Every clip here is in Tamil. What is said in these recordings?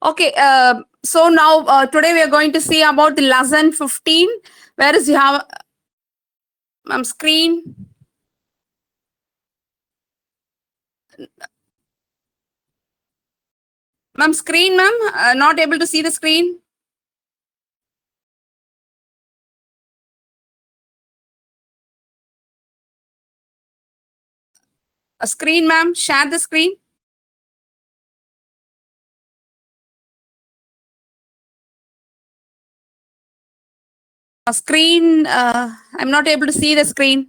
Okay, so now today we are going to see about the lesson 15. Where is you have screen? Ma'am, screen, ma'am, not able to see the screen. A screen, ma'am, share the screen. A screen, I'm not able to see the screen.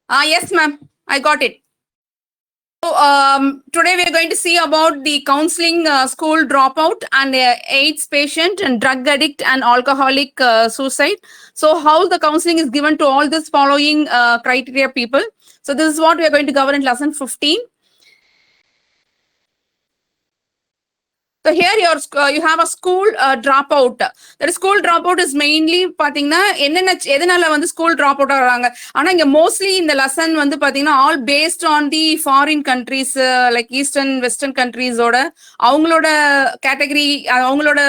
Yes, ma'am, I got it. So today we are going to see about the counseling school dropout and AIDS patient and drug addict and alcoholic suicide. So how the counseling is given to all this following criteria people. So this is what we are going to cover in lesson 15. So here you have a school dropout. That school dropout is mainly பாத்தீங்கன்னா என்னென்ன எதனால வந்து ஸ்கூல் ட்ராப் அவுட் ஆகுறாங்க. ஆனா இங்க மோஸ்ட்லி இந்த லெசன் வந்து பாத்தீங்கன்னா all based on the foreign countries like eastern western கண்ட்ரீஸோட அவங்களோட கேட்டகரி அவங்களோட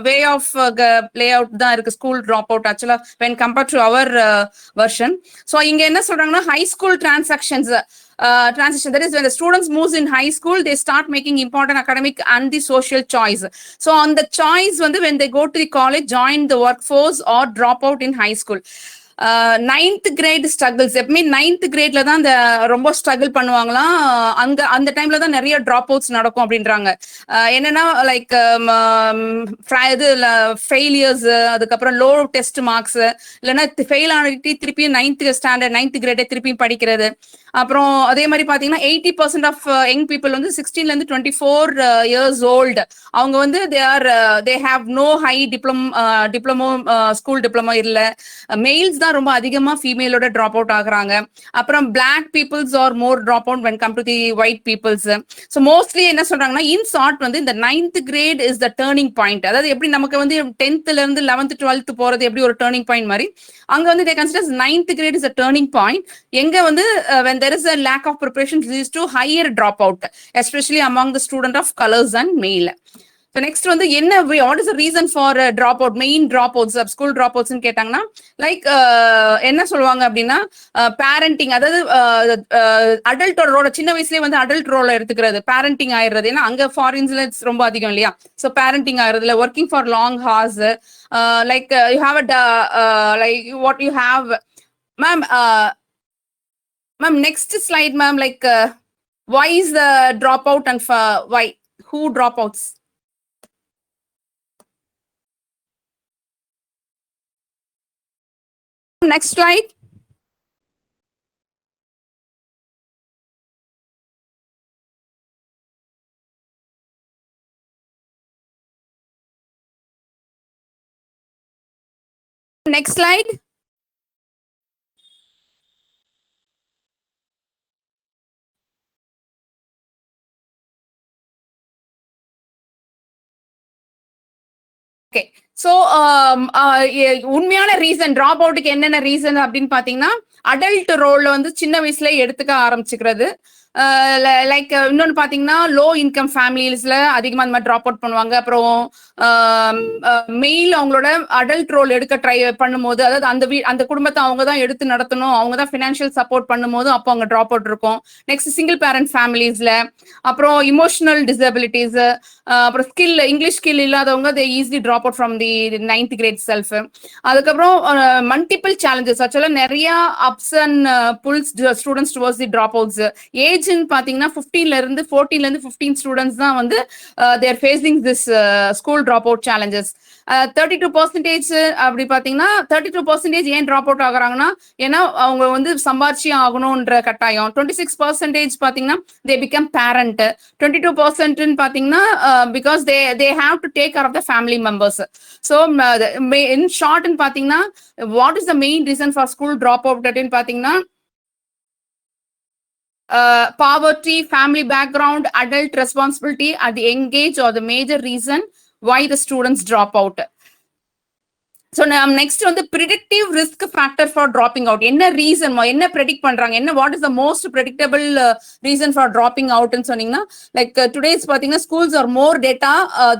வே ஆஃப் பிளே அவுட் தான் இருக்கு school drop out actually when compared to our version. So இங்க என்ன சொல்றாங்கன்னா high school transactions transition, that is when the students moves in high school they start making important academic and the social choice. So on the choice when they go to the college, join the workforce or drop out in high school. Ninth grade struggles எப்பவுமே நைன்த் கிரேட்ல தான் அந்த ரொம்ப ஸ்ட்ரகிள் பண்ணுவாங்களாம். அங்க அந்த டைம்ல தான் நிறைய ட்ராப் அவுட்ஸ் நடக்கும் அப்படின்றாங்க. என்னன்னா லைக் இது ஃபெயிலியர்ஸ், அதுக்கப்புறம் லோ டெஸ்ட் மார்க்ஸ், இல்லைன்னா ஃபெயில் ஆனிட்டு திருப்பி நைன்த் ஸ்டாண்டர்ட் நைன்த் கிரேடே திருப்பி படிக்கிறது. அப்புறம் அதே மாதிரி பாத்தீங்கன்னா 80% ஆஃப் யங் பீப்புள் வந்து 16ல இருந்து 24 இயர்ஸ் ஓல்டு அவங்க வந்து they have no high diploma school diploma இல்ல. மெயில்ஸ் தான் ரொம்ப அதிகமா ஃபீமேலோட ட்ராப் அவுட் ஆகுறாங்க. அப்புறம் black peoples are more drop out when come to the white peoples. So mostly என்ன சொல்றாங்கன்னா இன் ஷார்ட் வந்து இந்த ninth grade is the turning point. அதாவது எப்படி நமக்கு வந்து 10th இருந்து 11th 12th போறது எப்படி ஒரு டேர்னிங் பாயிண்ட் மாதிரி அங்க வந்து they consider ninth grade is a turning point. எங்க வந்து when there is a lack of preparation leads to higher dropout, especially among the student of colors and male. So next வந்து என்ன what is the reason for dropout, main dropouts, school dropouts ன்னு கேட்டாங்கன்னா லைக் என்ன சொல்லுவாங்க அப்படின்னா பேரண்டிங், அதாவது அடல்ட்டோட சின்ன வயசுலயே வந்து அடல்ட் ரோல எடுத்துக்கிறது, பேரண்டிங் ஆயிடுறது. ஏன்னா அங்க ஃபாரின்ஸ்ல ரொம்ப அதிகம் இல்லையா. ஸோ பேரண்டிங் ஆயிடுறதுல working for long hours, like you have a like what you have, ma'am. Ma'am, next slide, ma'am. Like why is the dropout and why, who dropouts? Next slide. Next slide. Okay. So உண்மையான ரீசன் ட்ராப் அவுட்டுக்கு என்னென்ன ரீசன் அப்படின்னு பாத்தீங்கன்னா அடல்ட் ரோல்ல வந்து சின்ன வயசுல எடுத்துக்க ஆரம்பிச்சுக்கிறது. லைக் இன்னொன்னு பாத்தீங்கன்னா லோ இன்கம் ஃபேமிலிஸ்ல அதிகமா அந்த மாதிரி ட்ராப் அவுட் பண்ணுவாங்க. அப்புறம் மெயில் அவங்களோட அடல்ட் ரோல் எடுக்க ட்ரை பண்ணும்போது, அதாவது அந்த குடும்பத்தை அவங்க தான் எடுத்து நடத்தணும், அவங்க தான் ஃபினான்ஷியல் சப்போர்ட் பண்ணும்போது அப்போ அவங்க ட்ராப் அவுட் இருக்கும். நெக்ஸ்ட் சிங்கிள் பேரண்ட் ஃபேமிலிஸ்ல, அப்புறம் இமோஷனல் டிசபிலிட்டிஸ், அப்புறம் இங்கிலீஷ் ஸ்கில் இல்லாதவங்க they easily drop out from the 9th grade self. அதுக்கப்புறம் மல்டிபிள் சேலஞ்சஸ், ஆக்சுவலா நிறைய ups and pulls students towards the drop outs. ஏஜ்னு பாத்தீங்கன்னா 15ல இருந்து 14ல இருந்து 15 ஸ்டூடெண்ட்ஸ் தான் வந்து their facing this school drop out challenges. 32% அப்படி பாத்தீங்கன்னா 32% ஏன் ட்ராப் அவுட் ஆகுறாங்கன்னா ஏன்னா அவங்க வந்து சம்பாரிச்சு ஆகணும்ன்ற கட்டாயம். 26% பாத்தீங்கன்னா தே பிகம் பேரண்ட். 22% பாத்தீங்கன்னா because they have to take care of the family members. So in ஷார்ட்னு பாத்தீங்கன்னா what is the main reason for school drop out அப்படின்னு பாத்தீங்கன்னா poverty, family background, adult responsibility at the young age are the major reason why the students drop out. So next on the predictive risk factor for dropping out. என்ன reason என்ன predict பண்றாங்க, என்ன what is the most predictable reason for dropping out ன்னு சொன்னீங்கன்னா, like today's பாத்தீங்கன்னா schools are more data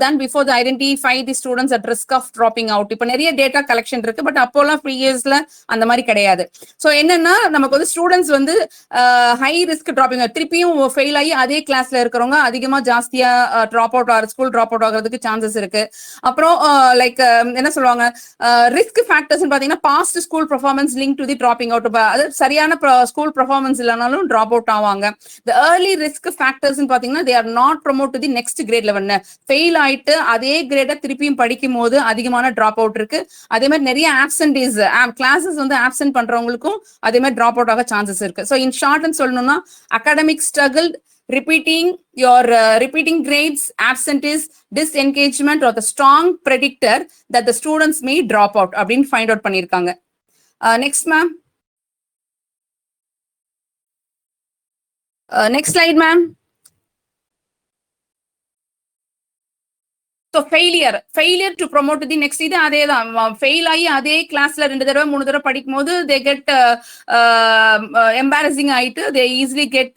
than before to identify the students at risk of dropping out. இப்போ நிறைய data collection இருக்கு, பட் அப்போலாம் previous-ல அந்த மாதிரி கிடையாது. ஸோ என்னன்னா நமக்கு வந்து ஸ்டூடெண்ட்ஸ் வந்து ஹை ரிஸ்க் டிராப்பிங் திருப்பியும் ஃபெயில் ஆகி அதே கிளாஸ்ல இருக்கிறவங்க அதிகமா ஜாஸ்தியா ட்ராப் அவுட் ஆகிற ஸ்கூல் ட்ராப் அவுட் ஆகிறதுக்கு சான்சஸ் இருக்கு. அப்புறம் லைக் என்ன சொல்லுவாங்க, ரிஸ்க் ஃபேக்டர்ஸ் பாத்தீங்கன்னா past school performance link to the dropping out. அது சரியான ஸ்கூல் பெர்ஃபார்மன்ஸ் இல்லைனாலும் டிராப் அவுட் ஆவாங்க. தி ஏர்லி ரிஸ்க் ஃபேக்டர்ஸ் பாத்தீங்கன்னா they are not promote to the next grade level. Fail ஆயிட்டு அதே கிரேட திருப்பியும் படிக்கும் போது அதிகமான டிராப் அவுட் இருக்கு. அதே மாதிரி நிறைய ஆப்சன்டேஸ் கிளாஸஸ் வந்து ஆப்சென்ட் பண்றவங்களுக்கும் அதே மாதிரி டிராப் அவுட் ஆக சான்சஸ் இருக்கு. ஸோ இன் ஷார்ட்னு சொல்லணும்னா academic struggle, repeating grades, absentees, disengagement are the strong predictor that the students may drop out அப்படின்னு find out பண்ணிருக்காங்க. Next ma'am. Next slide ma'am. So failure to promote the next இது அதே தான். ஃபெயில் ஆகி அதே கிளாஸ்ல 2 தடவை 3 தடவை படிக்கும் போது they get embarrassing ஆயிட்டு they easily get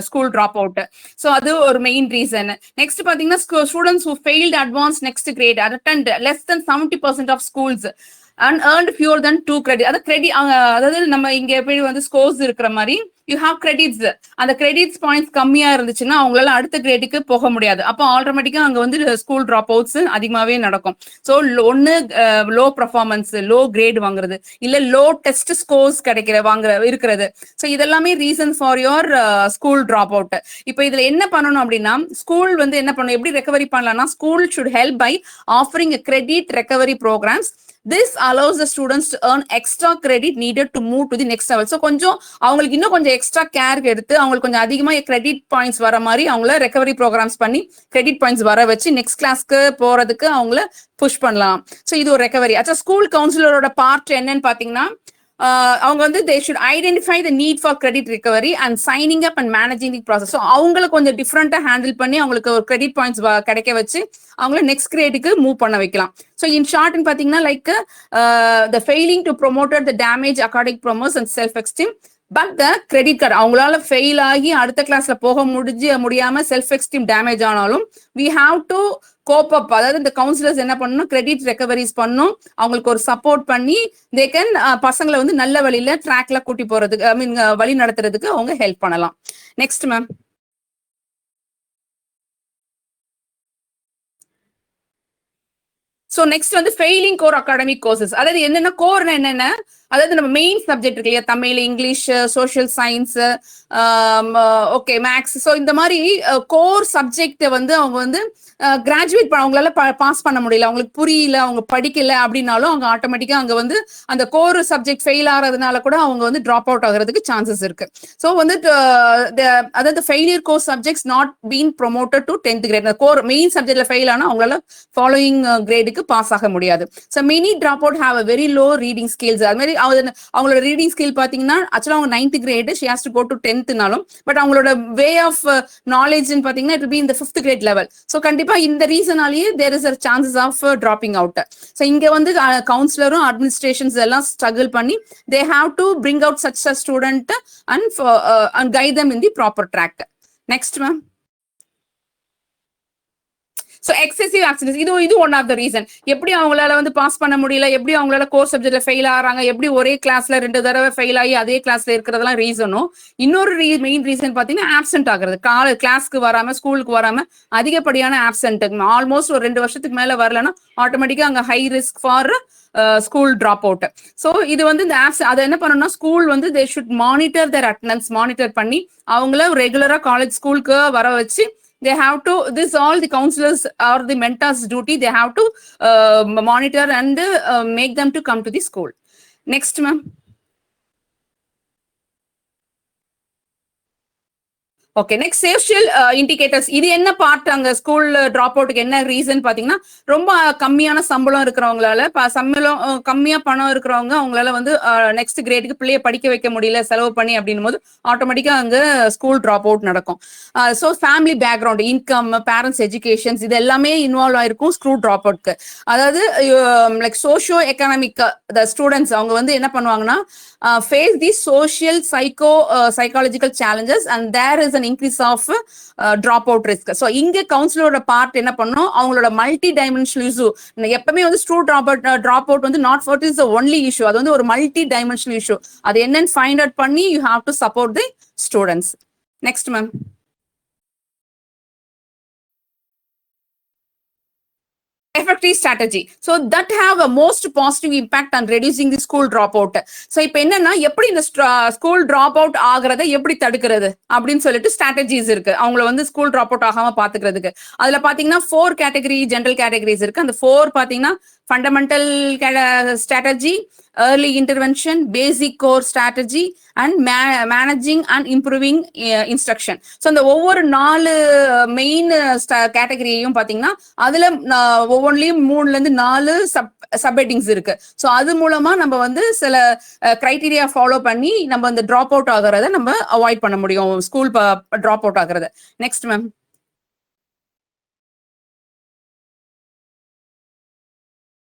school drop out. So அது ஒரு மெயின் ரீசன். நெக்ஸ்ட் பாத்தீங்கன்னா students who failed advanced next grade attend less than 70% of schools and earned fewer than 2 credit. அதாவது நம்ம இங்க எப்படி வந்து ஸ்கோர்ஸ் இருக்கிற மாதிரி யூ ஹாவ் கிரெடிட்ஸ். அந்த கிரெடிட்ஸ் பாயிண்ட்ஸ் கம்மியா இருந்துச்சுன்னா அவங்களால அடுத்த கிரேடுக்கு போக முடியாது. அப்போ ஆட்டோமேட்டிக்கா அங்க வந்து ஸ்கூல் டிராப் அவுட்ஸ் அதிகமாவே நடக்கும். ஸோ ஒன்னு லோ பர்ஃபார்மன்ஸ், லோ கிரேட் வாங்குறது, இல்ல லோ டெஸ்ட் ஸ்கோர்ஸ் இருக்கிறது. ஸோ இதெல்லாமே reason for your school drop out. இப்போ இதுல என்ன பண்ணணும் அப்படின்னா, ஸ்கூல் வந்து என்ன பண்ணணும், எப்படி ரெக்கவரி பண்ணலாம்னா, school should help by offering credit recovery programmes. This allows the students to earn extra credit needed to move to the next level. So கொஞ்சம் அவங்களுக்கு இன்னும் கொஞ்சம் எக்ஸ்ட்ரா கேர் எடுத்து அவங்களுக்கு கொஞ்சம் அதிகமா கிரெடிட் பாயிண்ட்ஸ் வர மாதிரி அவங்கள ரெக்கவரி ப்ரோக்ராம்ஸ் பண்ணி கிரெடிட் பாயிண்ட்ஸ் வர வச்சு நெக்ஸ்ட் கிளாஸ்க்கு போறதுக்கு அவங்கள புஷ் பண்ணலாம். ஸோ இது ஒரு ரெக்கவரி. அச்சா ஸ்கூல் கவுன்சிலரோட பார்ட் என்னன்னு பாத்தீங்கன்னா, அவங்க வந்து they should identify the need for credit recovery and signing up and managing the process. So அவங்களை கொஞ்சம் டிஃப்ரெண்டா ஹேண்டில் பண்ணி அவங்களுக்கு ஒரு கிரெடிட் பாயிண்ட்ஸ் கிடைக்க வச்சு அவங்கள நெக்ஸ்ட் கிரேடுக்கு மூவ் பண்ண வைக்கலாம். ஸோ இன் ஷார்ட் பாத்தீங்கன்னா like the failing to promote the damage academic promos and self esteem. But the credit card அவங்களால ஃபெயில் ஆகி அடுத்த கிளாஸ்ல போக முடியாம செல்ஃப் எஸ்டீம் டேமேஜ் ஆனாலும் வி ஹாவ் டு கோப் அப். அதாவது இந்த கவுன்சிலர்ஸ் என்ன பண்ணணும், கிரெடிட் ரெக்கவரிஸ் பண்ணும், அவங்களுக்கு ஒரு சப்போர்ட் பண்ணி தே கேன் பசங்களை வந்து நல்ல வழியில ட்ராக்ல கூட்டி போறதுக்கு, ஐ மீன் வழி நடத்துறதுக்கு அவங்க ஹெல்ப் பண்ணலாம். Next ma'am. ஸோ நெக்ஸ்ட் வந்து ஃபெயிலிங் கோர் அகாடமிக் கோர்சஸ். அதாவது என்னென்ன கோர்னா என்னென்ன, அதாவது நம்ம மெயின் சப்ஜெக்ட் இருக்கு இல்லையா, Tamil, English, social science, okay maths. So இந்த மாதிரி கோர் சப்ஜெக்ட் வந்து அவங்க வந்து கிராஜுவேட் அவங்களால பாஸ் பண்ண முடியல, அவங்களுக்கு புரியல, அவங்க படிக்கல அப்படின்னாலும் அவங்க ஆட்டோமேட்டிக்கா அங்க வந்து அந்த கோர் சப்ஜெக்ட் ஃபெயில் ஆகிறதுனால கூட அவங்க வந்து டிராப் அவுட் ஆகிறதுக்கு சான்சஸ் இருக்கு. ஸோ வந்து அதாவது failure core subjects not been promoted to 10th grade. Core main சப்ஜெக்ட்ல ஃபெயில் ஆனா அவங்களால ஃபாலோயிங் கிரேடுக்கு பாஸ் ஆக முடியாது. So many drop out have a very low reading skills. அது மாதிரி அவங்களோட ரீடிங் ஸ்கில் பாத்தீங்கன்னா ஆக்சுவலா அவங்க 9th grade, she has to go to 10th-னாலும் பட் அவங்களோட வே ஆஃப் நாலேஜ் பாத்தீங்கன்னா இட் பி இந்த 5th கிரேட் லெவல். ஸோ கண்டிப்பா இந்த ரீசனாலேயே there is a chances of dropping out. So இங்க வந்து கவுன்சிலரும் அட்மினிஸ்ட்ரேஷன்ஸ் எல்லாம் ஸ்ட்ரகிள் பண்ணி they have to bring out such a student and guide them in the proper track. Next ma'am. So excessive absences இது ஒன் ஆஃப் த ரீசன். எப்படி அவங்களால வந்து பாஸ் பண்ண முடியல, எப்படி அவங்களால கோர் சப்ஜெக்ட்ல ஃபெயில் ஆகிறாங்க, எப்படி ஒரே கிளாஸ்ல 2 தடவை ஃபெயில் ஆகி அதே கிளாஸ்ல இருக்கிறதெல்லாம் ரீசனும். இன்னொரு மெயின் ரீசன் பாத்தீங்கன்னா ஆப்சென்ட் ஆகுறது. கிளாஸ்க்கு வராம ஸ்கூலுக்கு வராம அதிகப்படியான ஆப்சென்ட், ஆல்மோஸ்ட் ஒரு 2 வருஷத்துக்கு மேல வரலன்னா ஆட்டோமேட்டிக்கா அங்க high risk for school drop out. So இது வந்து இந்த ஆப்ஸ் அதை என்ன பண்ணணும்னா ஸ்கூல் வந்து they should monitor their attendance, monitor பண்ணி அவங்கள ரெகுலரா காலேஜ் ஸ்கூலுக்கு வர வச்சு they have to, this all the counselors or the mentors duty, they have to monitor and make them to come to the school. Next ma'am. Okay, next social indicators. இது என்ன பார்ட் அங்க ஸ்கூல் டிராப் அவுட்டுக்கு என்ன ரீசன் பாத்தீங்கன்னா, ரொம்ப கம்மியான சம்பளம் இருக்கிறவங்களால சம்பளம் கம்மியா பணம் இருக்கிறவங்க அவங்களால வந்து நெக்ஸ்ட் கிரேடுக்கு பிள்ளைய படிக்க வைக்க முடியல செலவு பண்ணி அப்படின்னும் போது ஆட்டோமேட்டிக்கா அங்க ஸ்கூல் டிராப் அவுட் நடக்கும். So family background, income, parents educations இது எல்லாமே இன்வால்வ் ஆயிருக்கும் ஸ்கூல் டிராப் அவுட்க்கு. அதாவது லைக் சோஷியோ எக்கனாமிக் ஸ்டூடெண்ட்ஸ் அவங்க வந்து என்ன பண்ணுவாங்கன்னா face these social psychological challenges and there is an increase of dropout risk. So இங்க கவுன்சிலரோட பார்ட் என்ன பண்ணும், அவங்களோட மல்டி டைமென்ஷனல் இஷ்யூ. எப்பவுமே வந்து டிராப் அவுட் வந்து not what is the only issue, அது வந்து ஒரு மல்டி டைமென்ஷனல் இஷ்யூ. அது என்னன்னு ஃபைண்ட் அவுட் பண்ணி you have to support the students. Next ma'am. effective strategy so that have a most positive impact on reducing the school dropout. So இப்போ என்னன்னா எப்படி இந்த ஸ்கூல் டிராப் அவுட் ஆகுறத எப்படி தடுக்கிறது அப்படின்னு சொல்லிட்டு ஸ்ட்ராட்டஜிஸ் இருக்கு அவங்கள வந்து ஸ்கூல் டிராப் அவுட் ஆகாம பாத்துக்கிறதுக்கு. அதுல பாத்தீங்கன்னா 4 கேட்டகரி ஜெனரல் கேட்டகரிஸ் இருக்கு. அந்த 4 பாத்தீங்கன்னா fundamental strategy, early intervention, basic core strategy and managing and improving instruction. So இந்த ஒவ்வொரு 4 மெயின் கேட்டகரியையும் பாத்தீங்கன்னா அதுல ஒவ்வொன்றிலையும் 3ல இருந்து 4 சப் ஹெட்டிங்ஸ் இருக்கு. ஸோ அது மூலமா நம்ம வந்து சில கிரைட்டீரியா ஃபாலோ பண்ணி நம்ம இந்த டிராப் அவுட் ஆகுறத நம்ம அவாய்ட் பண்ண முடியும், ஸ்கூல் டிராப் அவுட் ஆகுறத. Next ma'am.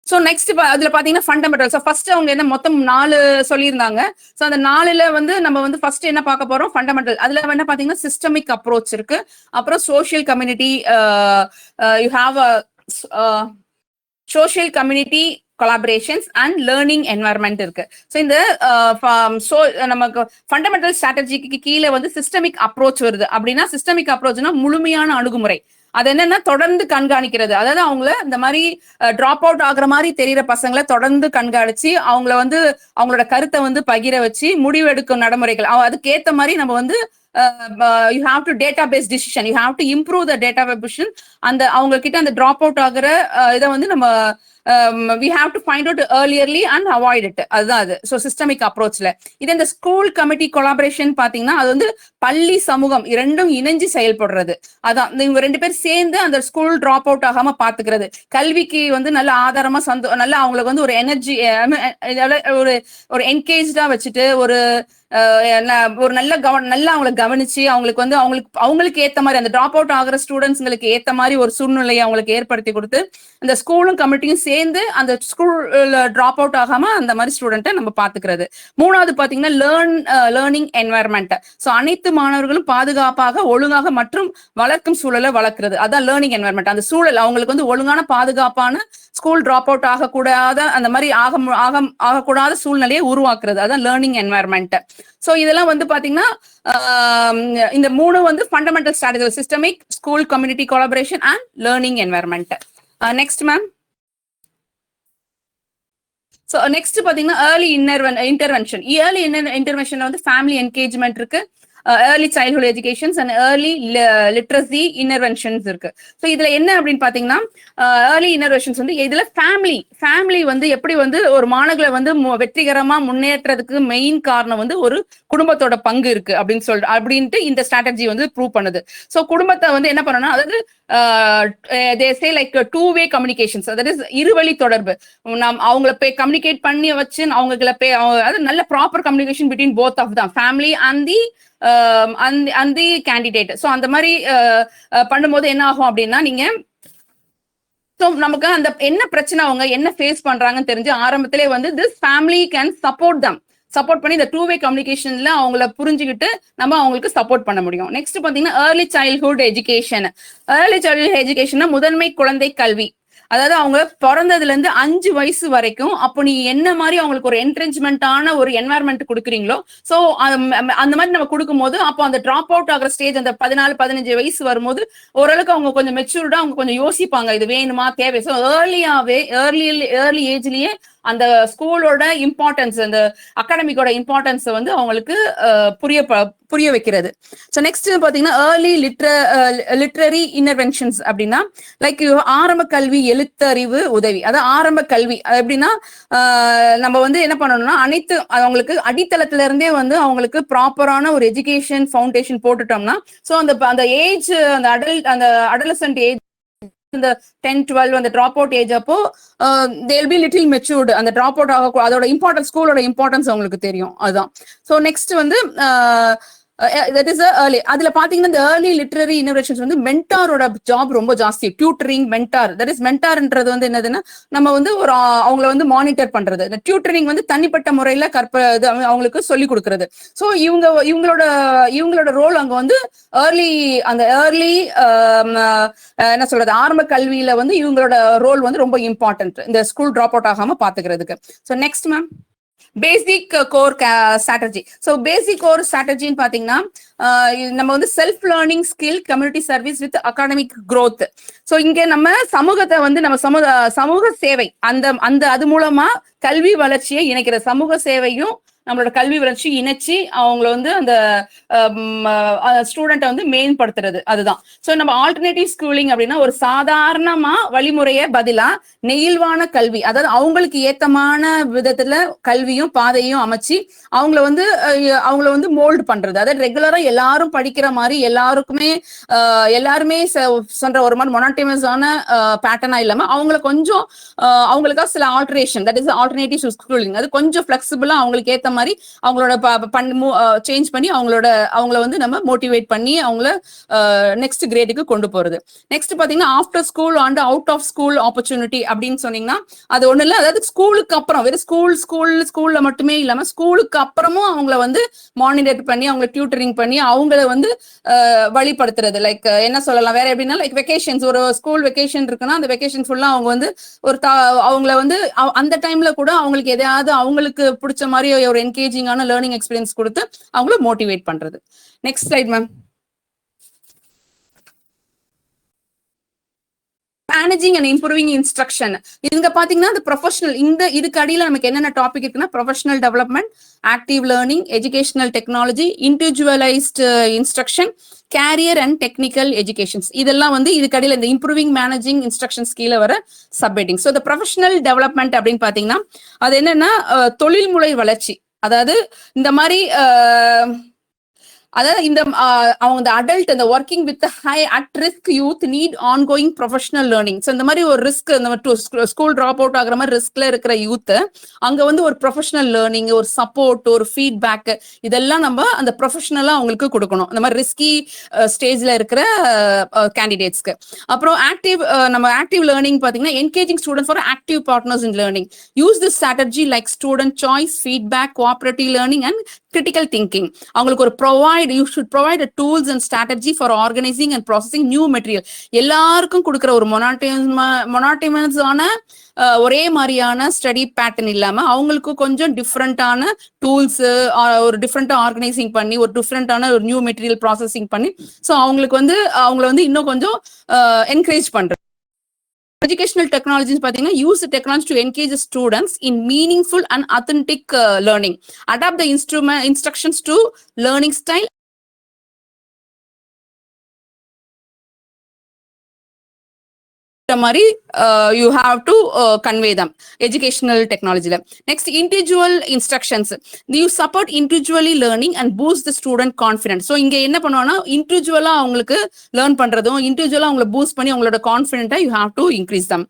ஸோ நெக்ஸ்ட் அதுல பாத்தீங்கன்னா ஃபண்டமெண்டல். ஸோ ஃபர்ஸ்ட் அவங்க என்ன மொத்தம் 4 சொல்லியிருந்தாங்க. ஸோ அந்த 4ல வந்து நம்ம வந்து ஃபர்ஸ்ட் என்ன பார்க்க போறோம், ஃபண்டமெண்டல். அதுல என்ன பாத்தீங்கன்னா சிஸ்டமிக் அப்ரோச் இருக்கு, அப்புறம் social community, you have social community collaborations and learning environment இருக்கு. ஸோ இந்த நமக்கு ஃபண்டமெண்டல் ஸ்ட்ராட்டஜிக்கு கீழே வந்து சிஸ்டமிக் அப்ரோச் வருது. அப்படின்னா சிஸ்டமிக் அப்ரோச்னா முழுமையான அணுகுமுறை. அது என்னன்னா தொடர்ந்து கண்காணிக்கிறது. அதாவது அவங்கள இந்த மாதிரி டிராப் அவுட் ஆகுற மாதிரி தெரியிற பசங்களை தொடர்ந்து கண்காணிச்சு அவங்கள வந்து அவங்களோட கருத்தை வந்து பகிர வச்சு முடிவெடுக்கும் நடைமுறைகள். அதுக்கேற்ற மாதிரி நம்ம வந்து you have to database decision, you have to improve the database decision. அந்த அவங்க கிட்ட அந்த டிராப் அவுட் ஆகுற இதை வந்து நம்ம we have to find out earlierly and avoid it. அதுதான் அது. ஸோ சிஸ்டமிக் அப்ரோச்ல இது இந்த ஸ்கூல் கமிட்டி கொலாபரேஷன் பாத்தீங்கன்னா அது வந்து பள்ளி சமூகம் இரண்டும் இணைஞ்சு செயல்படுறது. அதான் இவங்க 2 பேர் சேர்ந்து அந்த ஸ்கூல் டிராப் அவுட் ஆகாம பாத்துக்கிறது. கல்விக்கு வந்து நல்ல ஆதாரமா நல்ல அவங்களுக்கு வந்து ஒரு எனர்ஜி, ஒரு என்கேஜா வச்சுட்டு ஒரு நல்ல நல்லா அவங்களை கவனிச்சு அவங்களுக்கு வந்து அவங்களுக்கு ஏத்த மாதிரி அந்த டிராப் அவுட் ஆகிற ஸ்டூடெண்ட்ஸ்ங்களுக்கு ஏத்த மாதிரி ஒரு சூழ்நிலையை அவங்களுக்கு ஏற்படுத்தி கொடுத்து இந்த ஸ்கூலும் கமிட்டியும் சேர்ந்து அந்த ஸ்கூல் டிராப் அவுட் ஆகாம அந்த மாதிரி ஸ்டூடெண்ட்டை நம்ம பாத்துக்கிறது. 3வது பாத்தீங்கன்னா லேர்னிங் என்வாயர்மெண்ட். ஸோ அனைத்து மாணவர்களும் பாதுகாப்பாக ஒழுங்காக மற்றும் வளர்க்கும் சூழலை வளர்க்கிறது. அதான் லேர்னிங் என்வாயர்மெண்ட். அந்த சூழல் அவங்களுக்கு வந்து ஒழுங்கான பாதுகாப்பான ஸ்கூல் டிராப் அவுட் ஆகக்கூடாத அந்த மாதிரி ஆகக்கூடாத சூழ்நிலையை உருவாக்குறது. அதான் லேர்னிங் என்வாயர்மெண்ட். சோ இதெல்லாம் வந்து பாத்தீங்கன்னா இந்த 3 வந்து fundamental strategy, systemic, school community collaboration and learning environment. Next ma'am. So next பாத்தீங்கன்னா ஏர்லி இன்டர்வென்ஷன். ஏர்லி இன்டர்வென்ஷன் வந்து ஃபேமிலி என்கேஜ்மெண்ட் இருக்கு, early childhood educations and early literacy interventions இருக்கு. ஸோ இதுல என்ன அப்படின்னு பாத்தீங்கன்னா ஏர்லி இன்டர்வென்ஷன்ஸ் வந்து இதுல ஃபேமிலி வந்து எப்படி வந்து ஒரு மாணவர்களை வந்து வெற்றிகரமா முன்னேற்றதுக்கு மெயின் காரணம் வந்து ஒரு குடும்பத்தோட பங்கு இருக்கு அப்படின்ட்டு இந்த ஸ்ட்ராட்டஜி வந்து ப்ரூவ் பண்ணுது. ஸோ குடும்பத்தை வந்து என்ன பண்ணணும்னா அதாவது they say like two-way communications, that is இருவழி தொடர்பு. அவங்கள கம்யூனிகேட் பண்ணி வச்சு அவங்களுக்கு நல்ல proper communication between both of தான் family and the candidate. So அந்த மாதிரி பண்ணும்போது என்ன ஆகும் அப்படின்னா நீங்க நமக்கு அந்த என்ன பிரச்சனை அவங்க என்ன ஃபேஸ் பண்றாங்கன்னு தெரிஞ்சு ஆரம்பத்திலே வந்து திஸ் ஃபேமிலி கேன் சப்போர்ட் பண்ணி இந்த டூ-வே கம்யூனிகேஷன்ல அவங்கள புரிஞ்சுக்கிட்டு நம்ம அவங்களுக்கு சப்போர்ட் பண்ண முடியும். நெக்ஸ்ட் பாத்தீங்கன்னா ஏர்லி சைல்ட்ஹுட் எஜுகேஷன் முதன்மை குழந்தை கல்வி. அதாவது அவங்க பிறந்ததுல இருந்து 5 வயசு வரைக்கும் அப்போ நீ என்ன மாதிரி அவங்களுக்கு ஒரு என்கரேஜ்மெண்டான ஒரு என்வாயர்மெண்ட் கொடுக்குறீங்களோ, சோ அந்த மாதிரி நம்ம கொடுக்கும்போது அப்போ அந்த டிராப் அவுட் ஆகிற ஸ்டேஜ் அந்த 14-15 வயசு வரும்போது ஓரளவுக்கு அவங்க கொஞ்சம் மெச்சூர்டா அவங்க கொஞ்சம் யோசிப்பாங்க இது வேணுமா தேவை. ஸோ ஏர்லி ஏஜ்லயே அந்த ஸ்கூலோட இம்பார்ட்டன்ஸ், அந்த அகாடமிக்கோட இம்பார்ட்டன்ஸ் வந்து அவங்களுக்கு புரிய வைக்கிறது. ஸோ நெக்ஸ்ட் பாத்தீங்கன்னா ஏர்லி லிட்ரரி இன்டர்வென்ஷன்ஸ் அப்படின்னா லைக் ஆரம்ப கல்வி எழுத்தறிவு உதவி. அதாவது ஆரம்ப கல்வி எப்படின்னா நம்ம வந்து என்ன பண்ணணும்னா அனைத்து அவங்களுக்கு அடித்தளத்துல இருந்தே வந்து அவங்களுக்கு ப்ராப்பரான ஒரு எஜுகேஷன் ஃபவுண்டேஷன் போட்டுட்டோம்னா, ஸோ அந்த ஏஜ், அந்த அடலசன்ட் ஏஜ், இந்த 10-12 அந்த டிராப் அவுட் ஏஜ் அப்போ தேல் பி லிட்டில் மெச்சூர்டு. அந்த டிராப் அவுட் ஆக அதோட இம்பார்ட்டன்ஸ், ஸ்கூலோட இம்பார்ட்டன்ஸ் அவங்களுக்கு தெரியும். அதுதான். ஸோ நெக்ஸ்ட் வந்து that is early. அதுல பாத்தீங்கன்னா இந்த ஏர்லி லிட்டரரி இன்னோவேஷன்ஸ் வந்து மென்டாரோட ஜாப் ரொம்ப ஜாஸ்தி. டியூட்டரிங், மென்டார், தட் இஸ் மென்டார்ன்றது வந்து என்னதுன்னா நம்ம வந்து ஒரு அவங்கள வந்து மானிட்டர் பண்றது. இந்த டியூட்டரிங் வந்து தனிப்பட்ட முறையில அவங்களுக்கு சொல்லி கொடுக்கறது. ஸோ இவங்களோட ரோல் அங்க வந்து ஏர்லி என்ன சொல்றது, ஆரம்ப கல்வியில வந்து இவங்களோட ரோல் வந்து ரொம்ப இம்பார்ட்டன்ட், இந்த ஸ்கூல் டிராப் அவுட் ஆகாம பாத்துக்கிறதுக்கு. So next ma'am, basic core strategy. So basic core ஸ்ட்ராட்டஜின்னு பாத்தீங்கன்னா நம்ம வந்து self learning skill, community service with academic growth. ஸோ இங்க நம்ம சமூகத்தை வந்து நம்ம சமூக சேவை அது மூலமா கல்வி வளர்ச்சியை இணைக்கிற சமூக சேவையும் நம்மளோட கல்வி வளர்ச்சி இணைச்சி அவங்கள வந்து அந்த ஸ்டூடெண்ட்டை வந்து மேம்படுத்துறது. அதுதான். ஸோ நம்ம ஆல்டர்னேட்டிவ் ஸ்கூலிங் அப்படின்னா ஒரு சாதாரணமா வழிமுறைய பதிலா நெகிழ்வான கல்வி, அதாவது அவங்களுக்கு ஏத்தமான விதத்துல கல்வியும் பாதையும் அமைச்சு அவங்கள வந்து மோல்டு பண்றது. அதாவது ரெகுலரா எல்லாரும் படிக்கிற மாதிரி எல்லாருமே சொல்ற ஒரு மாதிரி மொனாட்டிமஸான பேட்டர்னா இல்லாம அவங்களை கொஞ்சம் அவங்களுக்கா சில alteration, that is alternative schooling, அது கொஞ்சம் பிளெக்சிபிளா அவங்களுக்கு ஏத்த மாதிரி அவங்களோட சேஞ்ச் பண்ணி அவங்கள வந்து நம்ம மோட்டிவேட் பண்ணி அவங்கள நெக்ஸ்ட் கிரேடுக்கு கொண்டு போறது. நெக்ஸ்ட் பாத்தீங்கன்னா after school and out of school opportunity அப்படின்னு சொன்னீங்கன்னா அது ஒண்ணு இல்ல. அதாவது ஸ்கூலுக்கு அப்புறம் வெறும் ஸ்கூல்ல மட்டுமே இல்லாம ஸ்கூலுக்கு அப்புறமும் அவங்கள வந்து மானிட்டர் பண்ணி அவங்களை டியூட்டரிங் பண்ணி அவங்கள வந்து வழிபடுத்துறது. லைக் என்ன சொல்லலாம் வேற எப்படின்னா, லைக் வெக்கேஷன்ஸ், ஒரு ஸ்கூல் வெக்கேஷன் இருக்குன்னா அந்த வெக்கேஷன் ஃபுல்லா அவங்க வந்து அவங்கள வந்து அந்த டைம்ல கூட அவங்களுக்கு எதையாவது அவங்களுக்கு பிடிச்ச மாதிரி ஒரு என்கேஜிங்கான லேர்னிங் எக்ஸ்பீரியன்ஸ் கொடுத்து அவங்கள மோட்டிவேட் பண்றது. Next slide ma'am. Managing and improving instruction. இங்க பாத்தீங்கன்னா இந்த ப்ரொஃபஷனல், இதுக்கு அடியில நமக்கு என்னென்ன டாபிக் இருக்குன்னா professional development, active learning, educational technology, individualised instruction, career and technical educations. இதெல்லாம் வந்து இதுக்கு அடியில இந்த இம்ப்ரூவிங் மேனேஜிங் இன்ஸ்ட்ரக்ஷன்ஸ் கீழே வர சப்ஹெட்டிங். ஸோ இந்த ப்ரொஃபஷனல் டெவலப்மெண்ட் அப்படின்னு பாத்தீங்கன்னா அது என்னன்னா தொழில்முறை வளர்ச்சி. அதாவது இந்த மாதிரி அதாவது அவங்க அடல்ட் அந்த working with high at risk youth need ongoing professional learning. So இந்த மாதிரி ஒரு ரிஸ்க், இந்த ஸ்கூல் டிராப் அவுட் ஆகிற மாதிரி ரிஸ்க்ல இருக்கிற யூத் அங்க வந்து ஒரு ப்ரொஃபஷனல் லேர்னிங், ஒரு சப்போர்ட், ஒரு ஃபீட்பேக், இதெல்லாம் நம்ம அந்த ப்ரொஃபஷனலா அவங்களுக்கு கொடுக்கணும், இந்த மாதிரி ரிஸ்கி ஸ்டேஜ்ல இருக்கிற கேண்டிடேட்ஸ்க்கு. அப்புறம் ஆக்டிவ் லேர்னிங் பாத்தீங்கன்னா engaging students for active partners in learning. Use this strategy like student choice, feedback, cooperative learning and critical thinking. அவங்களுக்கு ஒரு you should provide a tools and strategy for organizing and processing new material. எல்லாருக்கும் கொடுக்கிற ஒரு மொனாட்டிமஸான ஒரே மாதிரியான ஸ்டடி பேட்டர்ன் இல்லாம அவங்களுக்கு கொஞ்சம் டிஃப்ரெண்டான டூல்ஸ், ஒரு டிஃப்ரெண்டா ஆர்கனைசிங் பண்ணி ஒரு டிஃப்ரெண்டான ஒரு நியூ மெட்டீரியல் ப்ராசஸிங் பண்ணி ஸோ அவங்கள வந்து இன்னும் கொஞ்சம் என்கரேஜ் பண்றது. Educational technologies பாத்தீங்கன்னா use the technology to engage the students in meaningful and authentic learning. Adapt the instructions to learning style. மாதிரி you have to convey them educational technology. Next, individual instructions. You support individually learning and boost the student confidence. So இங்க என்ன பண்ணுவானா இண்டிவிஜுவலா அவங்களுக்கு லேர்ன் பண்றதும் இண்டிவிஜுவலா அவங்கள பூஸ்ட் பண்ணி அவங்களோட கான்ஃபிடென்ட்டை you have to increase them.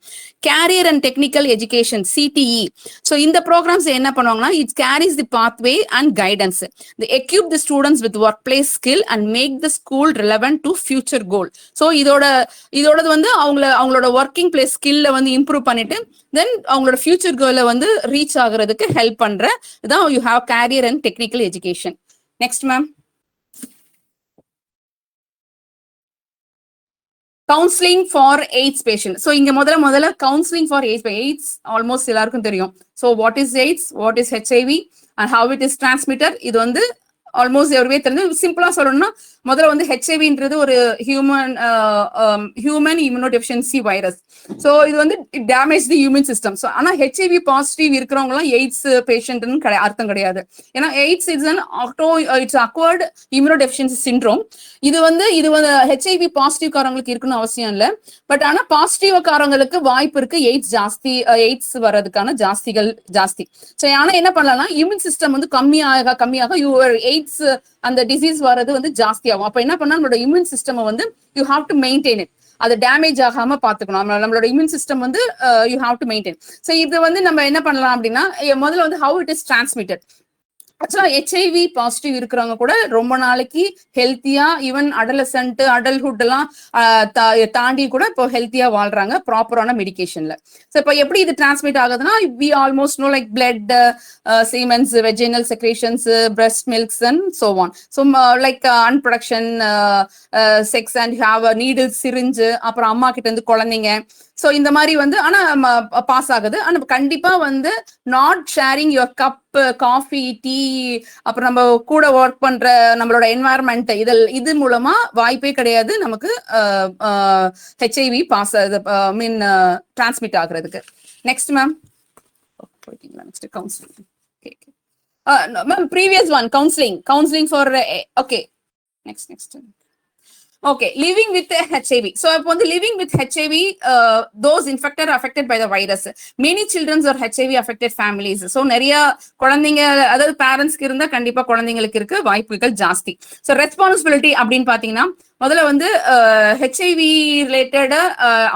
Career and technical education, CTE. So இந்த programs என்ன பண்ணுவாங்கன்னா it carries the pathway and guidance. They equip the students with workplace skill and make the school relevant to future goal. So இதோட வந்து அவங்களோட ஒர்க்கிங் பிளேஸ் ஸ்கில்ல வந்து இம்ப்ரூவ் பண்ணிட்டு தென் அவங்களோட ஃபியூச்சர் கோலை வந்து ரீச் ஆகுறதுக்கு ஹெல்ப் பண்ற இதான் you have career and technical education. Next ma'am, counselling for AIDS patient. So இங்க முதல்ல கவுன்சிலிங் ஃபார் எய்ட்ஸ் ஆல்மோஸ்ட் எல்லாருக்கும் தெரியும். So what is AIDS, what is HIV and how it is transmitter, இது வந்து ஆல்மோஸ்ட் எவருமே தெரிஞ்சு. சிம்பிளா சொல்லணும்னா முதல்ல வந்து ஹெச்ஐவின்றது ஒரு ஹியூமன் இம்யூனோடெஃபிஷியன்சி வைரஸ். ஸோ இது வந்து it damage the human system. So ஆனால் ஹெச்ஐவி பாசிட்டிவ் இருக்கிறவங்க எல்லாம் எய்ட்ஸ் பேஷண்ட்னு அர்த்தம் கிடையாது. ஏன்னா எய்ட்ஸ் இட்ஸ் அக்வர்டு இம்யூனோடெஃபிஷியன்சி சிண்ட்ரோம். இது வந்து ஹெச்ஐவி பாசிட்டிவ் காரங்களுக்கு இருக்குன்னு அவசியம் இல்லை. பட் ஆனா பாசிட்டிவ் காரங்களுக்கு வாய்ப்பு இருக்கு எய்ட்ஸ் எய்ட்ஸ் வர்றதுக்கான ஜாஸ்தி. ஸோ ஆனா என்ன பண்ணலாம்னா இம்யூன் சிஸ்டம் வந்து கம்மியாக எய்ட்ஸ் அந்த டிசீஸ் வர்றது வந்து ஜாஸ்தி ஆகும். அப்ப என்ன பண்ணா நம்மளோட இம்யூன் சிஸ்டம் வந்து you have to maintain it. அது டேமேஜ் ஆகாம பாத்துக்கணும். நம்மளோட இம்யூன் சிஸ்டம் வந்து you have to maintain. So இது வந்து நம்ம என்ன பண்ணலாம் அப்படின்னா முதல்ல வந்து ஹவு இட் இஸ் டிரான்ஸ்மிட்டட். ஆக்சுவலா ஹெச்ஐவி பாசிட்டிவ் இருக்கிறவங்க கூட ரொம்ப நாளைக்கு ஹெல்த்தியா ஈவன் அடல்ட்ஹுட் எல்லாம் தாண்டி கூட இப்போ ஹெல்த்தியா வாழ்றாங்க ப்ராப்பரான மெடிகேஷன்ல. ஸோ இப்போ எப்படி இது டிரான்ஸ்மிட் ஆகுதுன்னா we almost know like blood, semens, vaginal secretions, breast milks and so on. So like unproduction, sex and have needle, syringe, அப்புறம் அம்மா கிட்ட இருந்து குழந்தைங்க. ஸோ இந்த மாதிரி வந்து ஆனா பாஸ் ஆகுது. ஆனா கண்டிப்பா வந்து not sharing your cup coffee, tea, அப்புறம் நம்ம கூட ஒர்க் பண்ற நம்மளோட என்வாயர்மெண்ட் இது மூலமா வாய்ப்பே கிடையாது நமக்கு ஹெச்ஐவி பாஸ் மீன் டிரான்ஸ்மிட் ஆகுறதுக்கு. Next ma'am next counselling. Ma'am previous one counselling for okay. Next okay, living with HIV. So upon the living with HIV, those infected are affected by the virus. Many children are HIV affected families. So நிறைய குழந்தைங்க, அதாவது பேரண்ட்ஸ்க்கு இருந்தா கண்டிப்பா குழந்தைங்களுக்கு இருக்க வாய்ப்புகள் ஜாஸ்தி. ஸோ ரெஸ்பான்சிபிலிட்டி அப்படின்னு பாத்தீங்கன்னா முதல்ல வந்து ஹெச்ஐவி ரிலேட்டடா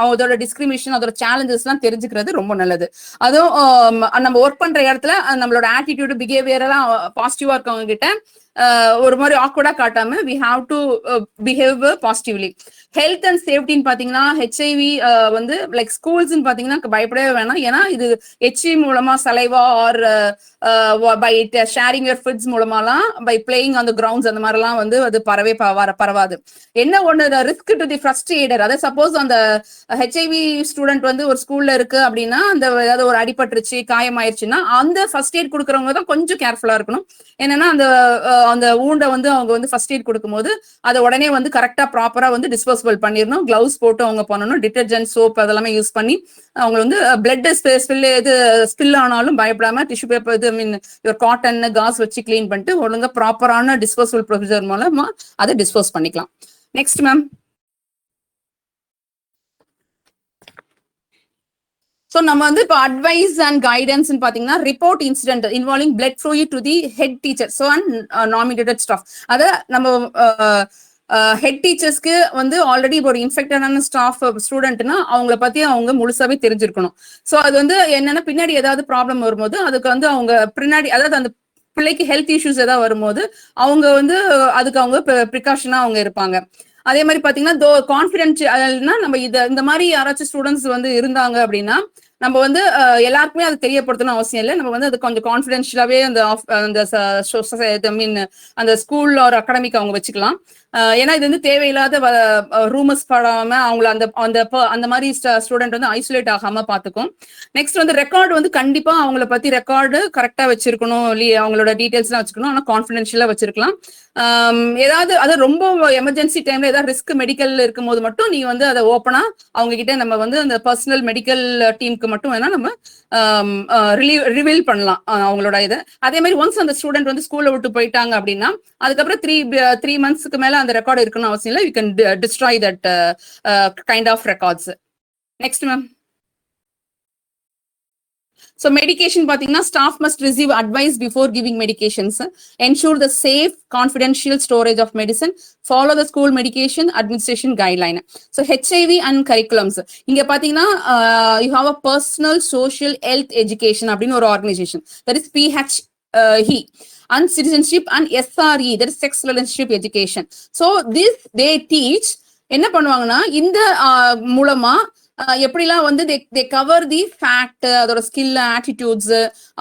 அதோட டிஸ்கிரிமினேஷன், அதோட சேலஞ்சஸ் எல்லாம் தெரிஞ்சுக்கிறது ரொம்ப நல்லது. அதுவும் நம்ம ஒர்க் பண்ற இடத்துல நம்மளோட ஆட்டிடியூட், பிஹேவியர் எல்லாம் பாசிட்டிவா இருக்கவங்க கிட்ட ஒரு மாதிரி ஆக்வர்டா காட்டாம we have to behave positively. Health and சேஃப்டின்னு பாத்தீங்கன்னா ஹெச்ஐவி வந்து லைக் ஸ்கூல்ஸ்ன்னு பாத்தீங்கன்னா பயப்படவே வேணாம். ஏன்னா இது ஹெச்ஐவி மூலமா saliva or by sharing your foods மூலமாலாம், by playing on the grounds அந்த மாதிரிலாம் வந்து அது பரவாது. என்ன ஒண்ணு risk to the first aider. அதாவது சப்போஸ் அந்த ஹெச்ஐவி ஸ்டூடெண்ட் வந்து ஒரு ஸ்கூல்ல இருக்கு அப்படின்னா அந்த ஏதாவது ஒரு அடிபட்டுருச்சு, காயமாயிருச்சுன்னா அந்த ஃபர்ஸ்ட் எய்ட் கொடுக்குறவங்க தான் கொஞ்சம் கேர்ஃபுல்லா இருக்கணும். என்னன்னா அந்த ஊண்டை வந்து அவங்க வந்து ஃபர்ஸ்ட் எய்ட் கொடுக்கும்போது அதை உடனே வந்து கரெக்டா ப்ராப்பரா வந்து டிஸ்போசபிள் பண்ணிடணும். கிளவுஸ் போட்டு அவங்க பண்ணணும். டிட்டர்ஜென்ட், சோப் அதெல்லாமே யூஸ் பண்ணி அவங்க வந்து பிளட் ஸ்பில் ஆனாலும் பயப்படாம டிஷ்யூ பேப்பர் இது மீன் காட்டன், காஸ் வச்சு கிளீன் பண்ணிட்டு ஒழுங்கா ப்ராப்பரான டிஸ்போசபிள் ப்ரொசீஜர் மூலமா அதை டிஸ்போஸ் பண்ணிக்கலாம். Next ma'am. ஸோ நம்ம வந்து இப்போ அட்வைஸ் அண்ட் கைடன்ஸ் பாத்தீங்கன்னா report incident involving blood fluid to the head teacher so and nominated staff. அதை நம்ம ஹெட் டீச்சர்ஸ்க்கு வந்து ஆல்ரெடி ஒரு இன்ஃபெக்டடான ஸ்டாஃப் ஸ்டூடெண்ட்னா அவங்கள பத்தி அவங்க முழுசாவே தெரிஞ்சிருக்கணும். ஸோ அது வந்து என்னன்னா பின்னாடி ஏதாவது ப்ராப்ளம் வரும்போது அதுக்கு வந்து அவங்க பின்னாடி, அதாவது அந்த பிள்ளைக்கு ஹெல்த் இஷ்யூஸ் ஏதாவது வரும்போது அவங்க வந்து அதுக்கு அவங்க ப்ரிகாஷனா அவங்க இருப்பாங்க. அதே மாதிரி பாத்தீங்கன்னா கான்ஃபிடென்ஷியல்னா நம்ம இந்த மாதிரி யாராச்சும் ஸ்டூடெண்ட்ஸ் வந்து இருந்தாங்க அப்படின்னா நம்ம வந்து எல்லாருக்குமே அது தெரியப்படுத்தணும் அவசியம் இல்லை. நம்ம வந்து அது கொஞ்சம் கான்ஃபிடென்ஷியலாவே அந்த ஸ்கூல் ஒரு அகாடமிக் அவங்க வச்சுக்கலாம். ஏன்னா இது வந்து தேவையில்லாத ரூமர்ஸ் படாம அவங்கள அந்த மாதிரி ஸ்டூடெண்ட் வந்து ஐசோலேட் ஆகாம பாத்துக்கும். நெக்ஸ்ட் வந்து ரெக்கார்டு வந்து கண்டிப்பா அவங்கள பத்தி ரெக்கார்டு கரெக்டா வச்சிருக்கணும். அவங்களோட டீடைல்ஸ் எல்லாம் வச்சுக்கணும். ஆனா கான்ஃபிடென்ஷியலா வச்சிருக்கலாம். ஏதாவது அது ரொம்ப எமர்ஜென்சி டைம்ல ஏதாவது ரிஸ்க் மெடிக்கல் இருக்கும் போது மட்டும் நீ வந்து அதை ஓப்பனா அவங்க கிட்ட நம்ம வந்து அந்த பர்சனல் மெடிக்கல் டீமுக்கு மட்டும் வேணா நம்ம ரிவீல் பண்ணலாம் அவங்களோட இதை. அதே மாதிரி ஒன்ஸ் அந்த ஸ்டூடெண்ட் வந்து ஸ்கூல்ல விட்டு போயிட்டாங்க அப்படின்னா அதுக்கப்புறம் 3 monthsக்கு மேல அந்த ரெக்கார்டு இருக்கணும் அவசியம் இல்லை. You can destroy that kind of records. Next ma'am. So medication பாத்தீங்கன்னா staff must receive advice before giving medications, ensure the safe confidential storage of medicine, follow the school medication administration guideline. So HIV and curriculums இங்க பாத்தீங்கன்னா you have a personal social health education அப்படின்னு ஒரு organization, that is PHE, and citizenship and SRE, that is sex relationship education. So this they teach என்ன பண்ணுவாங்கன்னா இந்த மூலமா எப்படிலாம் வந்து they cover the fact, அதோட ஸ்கில், ஆட்டிடியூட்ஸ்,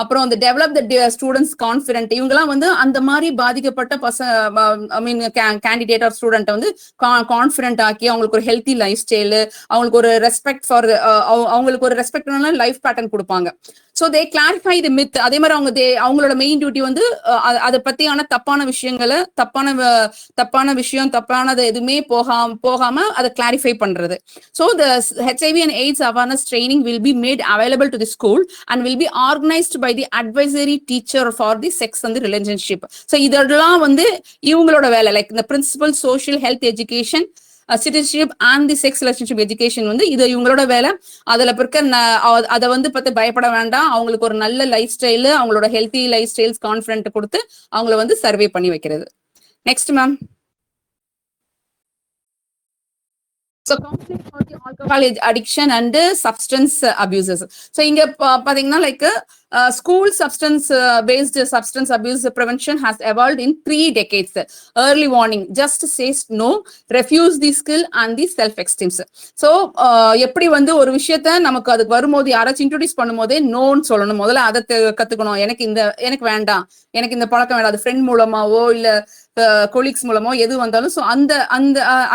அப்புறம் அந்த டெவலப் த ஸ்டூடெண்ட்ஸ் கான்ஃபிடென்ட். இவங்கெல்லாம் வந்து அந்த மாதிரி பாதிக்கப்பட்ட கேண்டிடேட் ஆர் ஸ்டூடெண்ட் வந்து கான்ஃபிடென்ட் ஆக்கி அவங்களுக்கு ஒரு ஹெல்த்தி லைஃப் ஸ்டைலு, அவங்களுக்கு ஒரு ரெஸ்பெக்ட் ஃபார் அவங்களுக்கு ஒரு ரெஸ்பெக்டான லைஃப் பேட்டர்ன் கொடுப்பாங்க. So so they clarify the myth. அதே மாதிரி அவங்களோட மெயின் டியூட்டி வந்து அதை பத்தியான தப்பான விஷயங்களை தப்பான விஷயம் தப்பானது எதுவுமே போகாம அதை கிளாரிஃபை பண்றது. So the HIV and AIDS awareness training will be made available to the school and will be organized by the advisory teacher for the sex and the relationship. So இதெல்லாம் வந்து இவங்களோட வேலை. லைக் இந்த principal social health education citizenship and the sex relationship education வந்து இது இவங்களோட வேலை. அதுல பிறக்க அதை வந்து பத்தி பயப்பட வேண்டாம். அவங்களுக்கு ஒரு நல்ல லைஃப் ஸ்டைலு, அவங்களோட ஹெல்த்தி லைஃப் ஸ்டைல்ஸ் கான்ஃபிடென்ட் கொடுத்து அவங்கள வந்து சர்வே பண்ணி வைக்கிறது. Next ma'am. So counseling for the alcohol addiction and substance abuses. So இங்க பாத்தீங்கன்னா like school based substance abuse prevention has evolved in 3 decades. Early warning, just says no, refuse the skill and the self esteem. So எப்படி வந்து ஒரு விஷயத்த நமக்கு அதுக்கு வரும்போது யாராச்சும் இன்ட்ரோடியூஸ் பண்ணும்போதே நோன்னு சொல்லணும். முதல்ல அதை கத்துக்கணும். எனக்கு வேண்டாம், எனக்கு இந்த பழக்கம் வேண்டாம். அது ஃப்ரெண்ட் மூலமாவோ இல்ல கொலீக்ஸ் மூலமோ எது வந்தாலும் ஸோ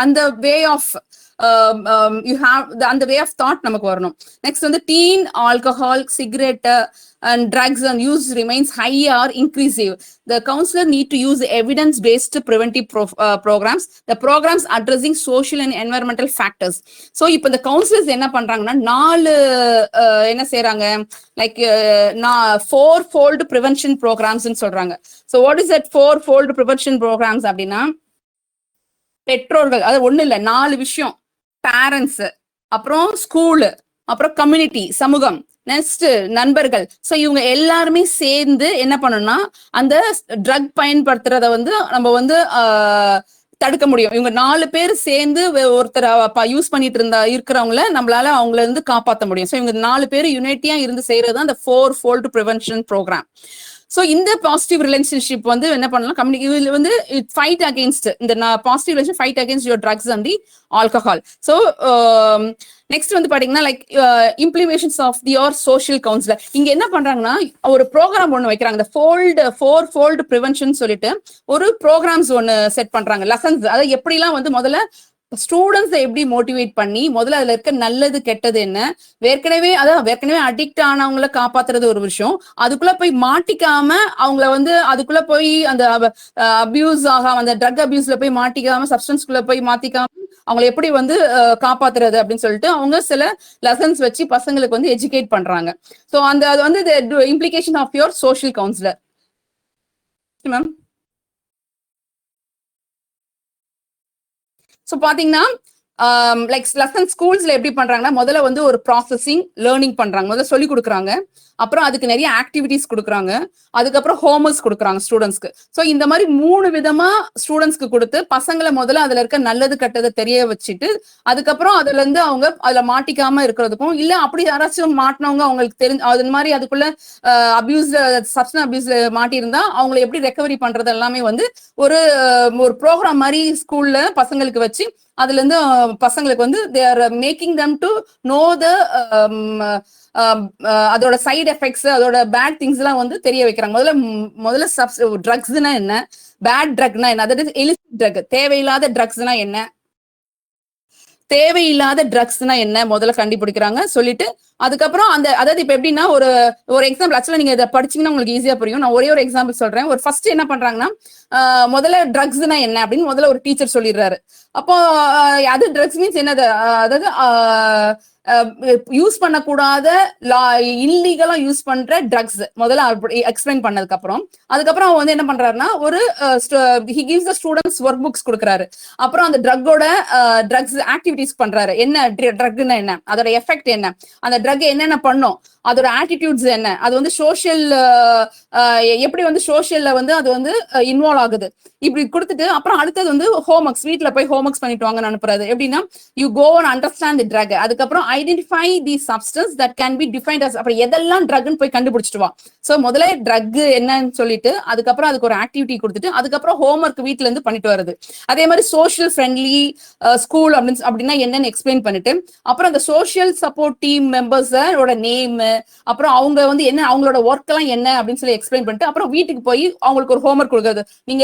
அந்த way of you have the way of thought namakku varanum. Next on the teen alcohol, cigarette and drugs and use remains high or increasing. The counselor need to use evidence based preventive programs. The programs addressing social and environmental factors. So ipo the counselors enna pandranga na 4 enna seiranga like 4-fold prevention programs nu solranga. So what is that 4-fold prevention programs அப்படினா பெற்றோர்கள், அது ஒண்ணு இல்ல 4 விஷயம். பேரண்ட்ஸ், அப்புறம் ஸ்கூலு, அப்புறம் கம்யூனிட்டி சமூகம், நெக்ஸ்ட் நண்பர்கள். ஸோ இவங்க எல்லாருமே சேர்ந்து என்ன பண்ணணும்னா அந்த ட்ரக் பயன்படுத்துறத வந்து நம்ம வந்து தடுக்க முடியும். இவங்க 4 பேர் சேர்ந்து ஒருத்தர் யூஸ் பண்ணிட்டு இருக்கிறவங்கள நம்மளால அவங்கள இருந்து காப்பாற்ற முடியும். ஸோ இவங்க 4 பேர் யுனைட்டியா இருந்து செய்யறது அந்த 4-fold prevention program. ஸோ இந்த பாசிட்டிவ் ரிலேஷன்ஷிப் வந்து என்ன பண்ணலாம், இதுல வந்து ஃபைட் அகேன்ஸ்ட் இந்த positive relation fight against your drugs and the alcohol. So next வந்து பாத்தீங்கன்னா like implementations of your social counsellor. இங்க என்ன பண்றாங்கன்னா ஒரு ப்ரோக்ராம் ஒண்ணு வைக்கிறாங்க. இந்த 4-fold prevention சொல்லிட்டு ஒரு ப்ரோக்ராம்ஸ் ஒண்ணு செட் பண்றாங்க. லெசன்ஸ், அதாவது எப்படிலாம் வந்து முதல்ல ஸ்டூடெண்ட்ஸை எப்படி மோட்டிவேட் பண்ணி முதல்ல அதுல இருக்க நல்லது கெட்டது என்ன, ஏற்கனவே அடிக்ட் ஆனவங்கள காப்பாத்துறது ஒரு விஷயம், அதுக்குள்ள போய் மாட்டிக்காம அவங்கள வந்து அதுக்குள்ள போய் அந்த அபியூஸ் ஆகாம அந்த ட்ரக் அபியூஸ்ல போய் மாட்டிக்காம சப்ஸ்டன்ஸ்குள்ள போய் மாட்டிக்காம அவங்களை எப்படி வந்து காப்பாத்துறது அப்படின்னு சொல்லிட்டு அவங்க சில லெசன்ஸ் வச்சு பசங்களுக்கு வந்து எஜுகேட் பண்றாங்க. ஸோ அது வந்து implication of your social counsellor. Ma'am so பாத்தீங்கன்னா லைக் லெசன் ஸ்கூல்ஸ்ல எப்படி பண்றாங்கன்னா முதல்ல வந்து ஒரு ப்ராசஸிங் லேர்னிங் பண்றாங்க, முதல்ல சொல்லி கொடுக்குறாங்க. அப்புறம் அதுக்கு நிறைய ஆக்டிவிட்டிஸ் கொடுக்குறாங்க, அதுக்கப்புறம் ஹோம்ஒர்க்ஸ் கொடுக்குறாங்க ஸ்டூடெண்ட்ஸ்க்கு. ஸோ இந்த மாதிரி 3 விதமா ஸ்டூடெண்ட்ஸ்க்கு கொடுத்து பசங்களை முதல்ல அதுல இருக்க நல்லது கெட்டதை தெரிய வச்சுட்டு அதுக்கப்புறம் அதுல இருந்து அவங்க அதுல மாட்டிக்காம இருக்கிறதுக்கும், இல்ல அப்படி யாராச்சும் மாட்டினவங்க அவங்களுக்கு தெரிஞ்சு அது மாதிரி அதுக்குள்ள சப்ஸ்டன்ஸ் அபியூஸ்ல மாட்டியிருந்தா அவங்களை எப்படி ரெக்கவரி பண்றது எல்லாமே வந்து ஒரு ப்ரோக்ராம் மாதிரி ஸ்கூல்ல பசங்களுக்கு வச்சு அதுல இருந்து பசங்களுக்கு வந்து they are making them to know the அதோட சைடு எஃபெக்ட்ஸ் அதோட பேட் திங்ஸ் எல்லாம் வந்து தெரிய வைக்கிறாங்க. முதல்ல ட்ரக்ஸ்னா என்ன, பேட் ட்ரக்னா என்ன, அதாவது இலிசிட் ட்ரக் தேவையில்லாத ட்ரக்ஸ்னா என்ன, தேவையில்லாத ட்ரக்ஸ்னா என்ன முதல்ல கண்டுபிடிக்கிறாங்க. சொல்லிட்டு அதுக்கப்புறம் அதாவது இப்ப எப்படின்னா ஒரு எக்ஸாம்பிள் ஆக்சுவலா நீங்க இதை படிச்சீங்கன்னா உங்களுக்கு ஈஸியா புரியும். நான் ஒரே ஒரு எக்ஸாம்பிள் சொல்றேன். ஒரு ஃபர்ஸ்ட் என்ன பண்றாங்கன்னா முதல்ல ட்ரக்ஸ்னா என்ன அப்படின்னு முதல்ல ஒரு டீச்சர் சொல்லிடுறாரு. அப்போ அது ட்ரக்ஸ் மீன்ஸ் என்னது, அதாவது யூஸ் பண்ணக்கூடாத இல்லீகலா யூஸ் பண்ற ட்ரக்ஸ் முதல்ல எக்ஸ்பிளைன் பண்ணதுக்கு அப்புறம் அதுக்கப்புறம் வந்து என்ன பண்றாருன்னா ஒரு he gives the students work books கொடுக்குறாரு. அப்புறம் அந்த ட்ரக்கோட ட்ரக்ஸ் ஆக்டிவிட்டிஸ் பண்றாரு. என்ன ட்ரக்னா என்ன, அதோட எஃபெக்ட் என்ன, அந்த ட்ரக் என்னென்ன பண்ணும், அதோட ஆட்டிடியூட்ஸ் என்ன, அது வந்து சோஷியல் எப்படி வந்து சோஷியல்ல வந்து அது வந்து இன்வால்வ் ஆகுது இப்படி கொடுத்துட்டு அப்புறம் அடுத்தது வந்து ஹோம்ஒர்க்ஸ், வீட்டுல போய் ஹோம்ஒர்க்ஸ் பண்ணிட்டு வாங்கன்னு அனுப்புறது. எப்படின்னா you go and understand the drug, அதுக்கப்புறம் identify the substance that can be defined as, அப்புறம் எதெல்லாம் ட்ரக்னு போய் கண்டுபிடிச்சிட்டு வா. சோ முதல்ல ட்ரக் என்னன்னு சொல்லிட்டு அதுக்கப்புறம் அதுக்கு ஒரு ஆக்டிவிட்டி கொடுத்துட்டு அதுக்கப்புறம் ஹோம்ஒர்க் வீட்டுல இருந்து பண்ணிட்டு வருது. அதே மாதிரி சோஷியல் ஃப்ரெண்ட்லி ஸ்கூல் அப்படின்னா என்னன்னு எக்ஸ்பிளைன் பண்ணிட்டு அப்புறம் அந்த சோஷியல் சப்போர்ட் டீம் மெம்பர்ஸ் மெம்பர்ஸோட நேம், அப்புறம் அவங்க வந்து என்ன அவங்களோட ஒர்க் எல்லாம் என்ன அப்படின்னு சொல்லி எக்ஸ்பிளைன் பண்ணிட்டு அப்புறம் வீட்டுக்கு போய் அவங்களுக்கு ஒரு ஹோம்ஒர்க் கொடுக்குறது. நீங்க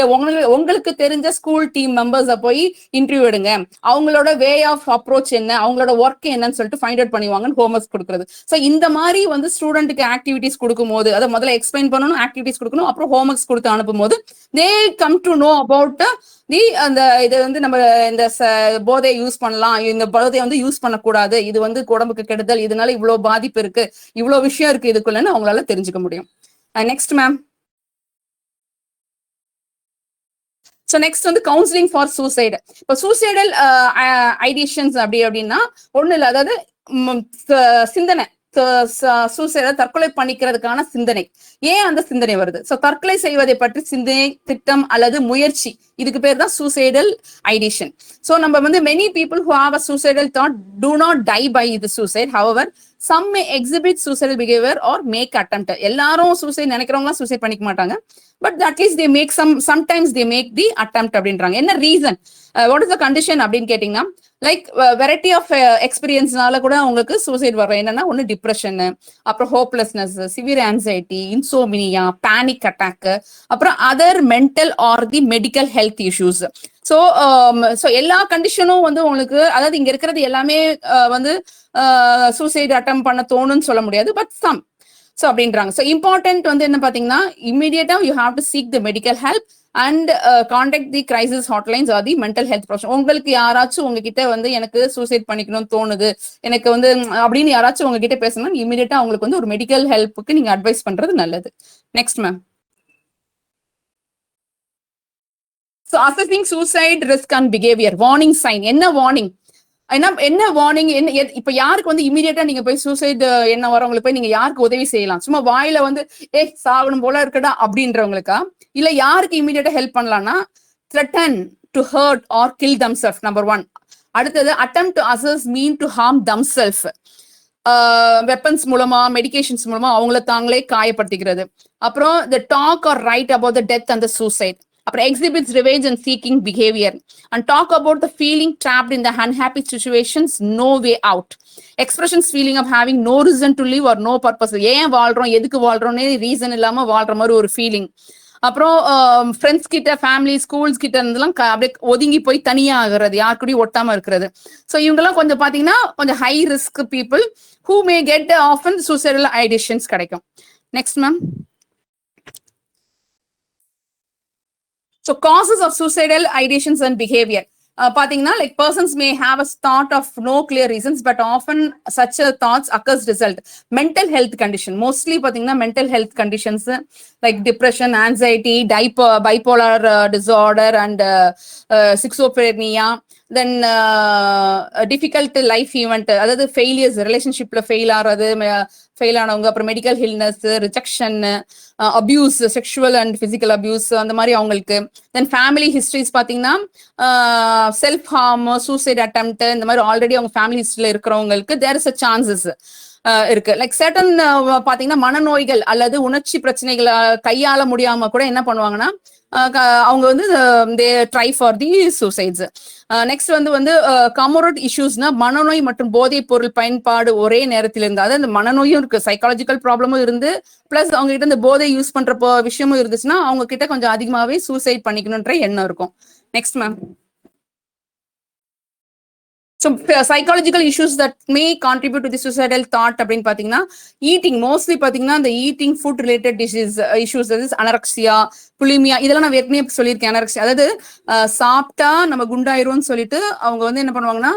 உங்களுக்கு தெரிஞ்ச ஸ்கூல் டீம் மெம்பர்ஸை போய் இன்டர்வியூ எடுங்க, அவங்களோட வே ஆஃப் அப்ரோச் என்ன, அவங்களோட ஒர்க் என்னன்னு சொல்லிட்டு ஃபைண்ட் அவுட் பண்ணுவாங்கன்னு ஹோம்ஒர்க் கொடுக்குறது. ஸோ இந்த மாதிரி வந்து ஸ்டூடெண்ட்டுக்கு ஆக்டிவிட்டிஸ் கொடுக்கும் போது அதை முதல்ல எக்ஸ்பிளைன் பண்ணணும், ஆக்டிவிட்டிஸ் கொடுக்கணும், அப்புறம் ஹோம்ஒர்க்ஸ் கொடுத்து அனுப்பும் போது they come to know about அந்த இது வந்து நம்ம இந்த போதையை யூஸ் பண்ணலாம், இந்த போதையை வந்து யூஸ் பண்ணக்கூடாது, இது வந்து உடம்புக்கு கெடுதல், இதனால இவ்வளவு பாதிப்பு இருக்கு, இவ்வளவு விஷயம் இருக்கு இதுக்குள்ளன்னு அவங்களால தெரிஞ்சுக்க முடியும். Next ma'am. ஸோ நெக்ஸ்ட் வந்து கவுன்சிலிங் ஃபார் சூசைடு. இப்போ சூசைடல் ஐடியேஷன்ஸ் அப்படின்னா ஒண்ணு இல்லை, அதாவது சிந்தனை சூசைட தற்கொலை பண்ணிக்கிறதுக்கான சிந்தனை. ஏன் அந்த சிந்தனை வருது? சோ தற்கொலை செய்வதை பற்றி சிந்தனை, திட்டம் அல்லது முயற்சி, இதுக்கு பேர் தான் சூசைடல் ஐடியேஷன். சோ நம்ம வந்து many people who have a suicidal thought do not die by the suicide. However, some may exhibit suicidal behavior or make attempt. எல்லாரும் சூசைட் நினைக்கிறவங்களாம் சூசைட் பண்ணிக்க மாட்டாங்க, but at least they make sometimes they make the attempt அப்படின்றாங்க. என்ன reason, what is the condition அப்படின்னு கேட்டீங்கன்னா, லைக் வெரைட்டி ஆஃப் எக்ஸ்பீரியன்ஸ்னால கூட உங்களுக்கு சூசைட் வரும். என்னன்னா ஒன்னு டிப்ரெஷன், அப்புறம் hopelessness, severe anxiety, insomnia, panic attack, அப்புறம் other mental or the medical health issues. So எல்லா கண்டிஷனும் வந்து உங்களுக்கு, அதாவது இங்க இருக்கிறது எல்லாமே வந்து சூசைட் அட்டம் பண்ண தோணுன்னு சொல்ல முடியாது, பட் சம். ஸோ அப்படின்றாங்க. ஸோ இம்பார்ட்டன்ட் வந்து என்ன பாத்தீங்கன்னா, immediately you have to seek the medical help and contact the crisis hotlines or the mental health professional. உங்களுக்கு யாராச்சும் உங்ககிட்ட வந்து எனக்கு சூசைட் பண்ணிக்கணும்னு தோணுது, எனக்கு வந்து அப்படின்னு யாராச்சும் உங்ககிட்ட பேசணும், இமீடியட்டா அவங்களுக்கு வந்து ஒரு மெடிக்கல் ஹெல்ப்புக்கு நீங்க அட்வைஸ் பண்றது நல்லது. Next ma'am. So assessing suicide risk and behavior, warning sign. என்ன வார்னிங், என்ன வார்னிங், என்ன இப்ப யாருக்கு வந்து இமீடியட்டா நீங்க போய் சூசைட் என்ன வரவங்களுக்கு போய் நீங்க யாருக்கு உதவி செய்யலாம்? சும்மா வாயில வந்து சாகணும் போல இருக்கடா அப்படின்றவங்களுக்கா, இல்ல யாருக்கு இமீடியட்டா ஹெல்ப் பண்ணலாம்னா, threaten to hurt or kill themselves, number 1. அடுத்தது attempt to assess mean to harm themselves, weapons மூலமா, மெடிகேஷன்ஸ் மூலமா அவங்கள தாங்களே காயப்படுத்திக்கிறது. அப்புறம் the talk or write about the death and the suicide. அப்புறம் exhibits revenge and seeking behavior and talk about the feeling trapped in the unhappy situations, no way out. Expressions feeling of having no reason to live or no purpose. ஏன் வாழ்றோம், எதுக்கு வாழ்றோம்னே ரீசன் இல்லாம வாழ்ற மாதிரி ஒரு ஃபீலிங். அப்புறம் ஃப்ரெண்ட்ஸ் கிட்ட, ஃபேமிலி, ஸ்கூல்ஸ் கிட்ட இருந்தெல்லாம் அப்படியே ஒதுங்கி போய் தனியா ஆகுறது, யாருக்கூடயும் ஒட்டாம இருக்கிறது. ஸோ இவங்கெல்லாம் கொஞ்சம் பாத்தீங்கன்னா கொஞ்சம் high risk people who may get often suicidal ideations கிடைக்கும். Next ma'am. So causes of suicidal ideations and behavior. பாத்தீங்கன்னா like persons may have a thought of no clear reasons, but often such a thoughts occurs result mental health condition. Mostly பாத்தீங்கன்னா mental health conditions like depression, anxiety, bipolar disorder and schizophrenia. Then difficult life event, அதாவது ஃபெயிலியர்ஸ், ரிலேஷன்ஷிப்ல ஃபெயில் ஆனவங்க, அப்புறம் medical illness, rejection, abuse, sexual and physical abuse, அந்த மாதிரி அவங்களுக்கு. தென் ஃபேமிலி ஹிஸ்டரிஸ் பாத்தீங்கன்னா செல்ஃப் ஹார்ம், சூசைட் அட்டெம்ப்ட், இந்த மாதிரி ஆல்ரெடி அவங்க ஃபேமிலி ஹிஸ்டரியில இருக்கிறவங்களுக்கு தேர் இஸ் அ சான்சஸ் இருக்கு. லைக் சர்டன் பாத்தீங்கன்னா மனநோய்கள் அல்லது உணர்ச்சி பிரச்சனைகளை கையாள முடியாம கூட என்ன பண்ணுவாங்கன்னா அவங்க வந்து they try for the suicides. Next வந்து கமோரட் இஷ்யூஸ்னா மனநோய் மற்றும் போதைப் பொருள் பயன்பாடு ஒரே நேரத்தில் இருந்து, அதாவது அந்த மனநோயும் இருக்கு, சைக்காலஜிக்கல் ப்ராப்ளமும் இருந்து, பிளஸ் அவங்க கிட்ட இந்த போதை யூஸ் பண்ற விஷயமும் இருந்துச்சுன்னா அவங்க கிட்ட கொஞ்சம் அதிகமாவே சூசைட் பண்ணிக்கணும்ன்ற எண்ணம் இருக்கும். Next ma'am. So psychological issues that may contribute to the suicidal thought அப்படின்னு பாத்தீங்கன்னா ஈட்டிங், மோஸ்ட்லி பாத்தீங்கன்னா இந்த eating food related issues, anorexia, bulimia, இதெல்லாம் நான் ஏற்கனவே சொல்லியிருக்கேன். அனரக்சியா அதாவது சாப்பிட்டா நம்ம குண்டாயிரும்னு சொல்லிட்டு அவங்க வந்து என்ன பண்ணுவாங்கன்னா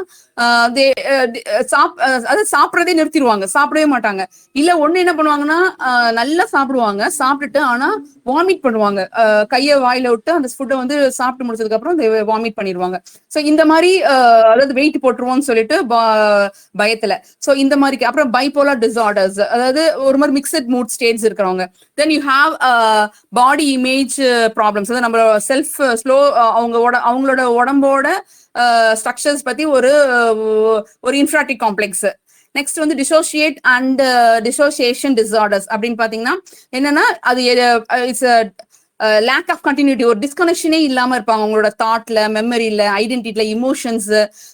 அதாவது சாப்பிட்றதே நிறுத்திடுவாங்க, சாப்பிடவே மாட்டாங்க. இல்ல ஒண்ணு என்ன பண்ணுவாங்கன்னா நல்லா சாப்பிடுவாங்க, சாப்பிட்டுட்டு ஆனா வாமிட் பண்ணுவாங்க, கையை வாயில விட்டு அந்த ஃபுட்டை வந்து சாப்பிட்டு முடிச்சதுக்கு அப்புறம் வாமிட் பண்ணிடுவாங்க. ஸோ இந்த மாதிரி அதாவது வெயிட் போட்டுருவோம்னு சொல்லிட்டு பயத்துல. ஸோ இந்த மாதிரி அப்புறம் பைபோலார் டிசார்டர்ஸ், அதாவது ஒரு மாதிரி மிக்சட் மூட் ஸ்டேட்ஸ் இருக்கிறவங்க. Then you have body image problems, அதாவது நம்ம செல்ஃப் ஸ்லோ, அவங்களோட உடம்போட ஸ்ட்ரக்சர்ஸ் பத்தி ஒரு இன்ஃப்ராட்டிக் காம்ப்ளெக்ஸ். நெக்ஸ்ட் வந்து டிசோசியேட் அண்ட் டிசோசியேஷன் டிசார்டர்ஸ் அப்படின்னு பாத்தீங்கன்னா என்னன்னா அது இட்ஸ் லேக் ஆஃப் கண்டினியூட்டி, ஒரு டிஸ்கனெக்ஷனே இல்லாம இருப்பாங்க அவங்களோட தாட்ல, மெமரியில, ஐடென்டிட்டில, இமோஷன்ஸ்.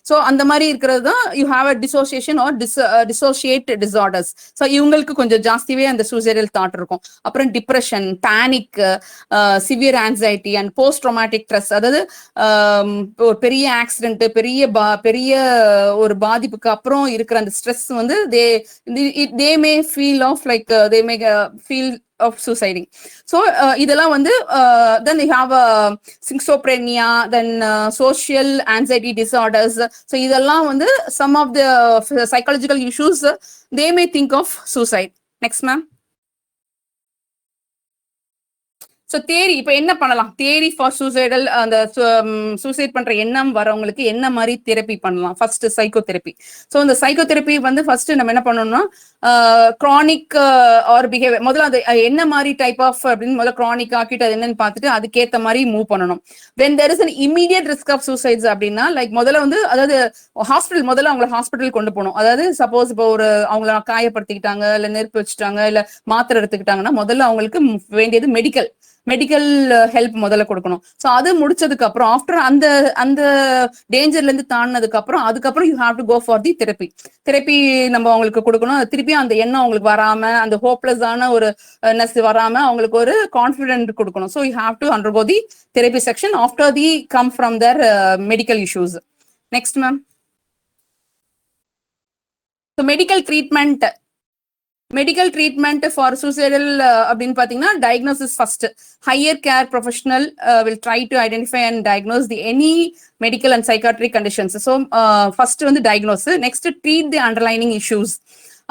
ஸோ அந்த மாதிரி இருக்கிறது தான் you have a dissociation or dissociate disorders. So இவங்களுக்கு கொஞ்சம் ஜாஸ்திவே அந்த சூசைடல் தாட் இருக்கும். அப்புறம் depression, panic, severe anxiety and post traumatic stress. அதாவது ஒரு பெரிய ஆக்சிடென்ட், பெரிய ஒரு பாதிப்புக்கு அப்புறம் இருக்கிற அந்த ஸ்ட்ரெஸ் வந்து they may feel of like they may feel of suiciding. So இதெல்லாம் வந்து then they have schizophrenia, then social anxiety disorders. So இதெல்லாம் வந்து some of the psychological issues they may think of suicide. Next ma'am. So therapy இப்போ என்ன பண்ணலாம்? தேரி ஃபார் சூசைடல், அந்த சூசைட் பண்ற எண்ணம் வரவங்களுக்கு என்ன மாதிரி தெரப்பி பண்ணலாம்? First psychotherapy. ஸோ இந்த சைக்கோ தெரப்பி வந்து ஃபர்ஸ்ட் நம்ம என்ன பண்ணணும்னா கிரானிக் ஆர் பிஹேவியர், முதல்ல அது என்ன மாதிரி டைப் ஆஃப் அப்படின்னு முதல்ல கிரானிக் ஆக்கிட்டு அது என்னன்னு பார்த்துட்டு அதுக்கேற்ற மாதிரி மூவ் பண்ணணும். When there is an immediate risk of suicides அப்படின்னா லைக் முதல்ல வந்து அதாவது ஹாஸ்பிட்டல், முதல்ல அவங்களை ஹாஸ்பிட்டல் கொண்டு போகணும். அதாவது சப்போஸ் இப்போ ஒரு அவங்கள காயப்படுத்திக்கிட்டாங்க, இல்லை நெருப்பு வச்சுட்டாங்க, இல்லை மாத்திரை எடுத்துக்கிட்டாங்கன்னா முதல்ல அவங்களுக்கு வேண்டியது மெடிக்கல் ஹெல்ப் முதல்ல கொடுக்கணும். ஸோ அது முடிச்சதுக்கு அப்புறம் ஆஃப்டர் அந்த டேஞ்சர்ல இருந்து தாண்டினதுக்கு அப்புறம் அதுக்கப்புறம் you have to go for the therapy நம்ம அவங்களுக்கு கொடுக்கணும். திருப்பி அந்த எண்ணம் அவங்களுக்கு வராம, அந்த ஹோப்லெஸ்ஸான ஒரு நெஸ் வராம அவங்களுக்கு ஒரு கான்ஃபிடென்ட் கொடுக்கணும். So you have to undergo the therapy section after the come from their medical issues. Next ma'am. So medical treatment for suicidal அப்படின்னு பார்த்தீங்கன்னா diagnosis first. Higher care professional will try to identify and diagnose the any medical and psychiatric conditions. So first வந்து diagnose, next treat the underlining issues.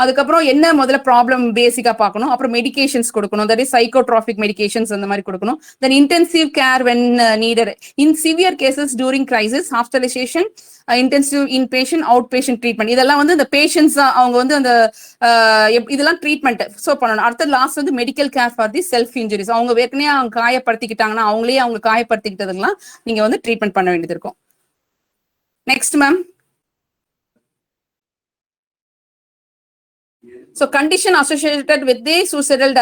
அதுக்கப்புறம் என்ன முதல்ல ப்ராப்ளம் பேசிக்கா பார்க்கணும். அப்புறம் மெடிகேஷன்ஸ் கொடுக்கணும், தட் இஸ் சைக்கோட்ராபிக் மெடிகேஷன்ஸ் அந்த மாதிரி கொடுக்கணும். Then intensive care when needed in severe cases during crisis, hospitalization, intensive inpatient, outpatient treatment. இதெல்லாம் வந்து இந்த பேஷன்ஸ் அவங்க வந்து அந்த இதெல்லாம் ட்ரீட்மெண்ட் ஸோ பண்ணணும். அடுத்த லாஸ்ட் வந்து medical care for the self injuries. அவங்க ஏற்கனவே அவங்க காயப்படுத்திக்கிட்டாங்கன்னா அவங்க காயப்படுத்திக்கிட்டதுலாம் நீங்க வந்து ட்ரீட்மெண்ட் பண்ண வேண்டியது இருக்கும். Next ma'am. So condition associated with the suicidal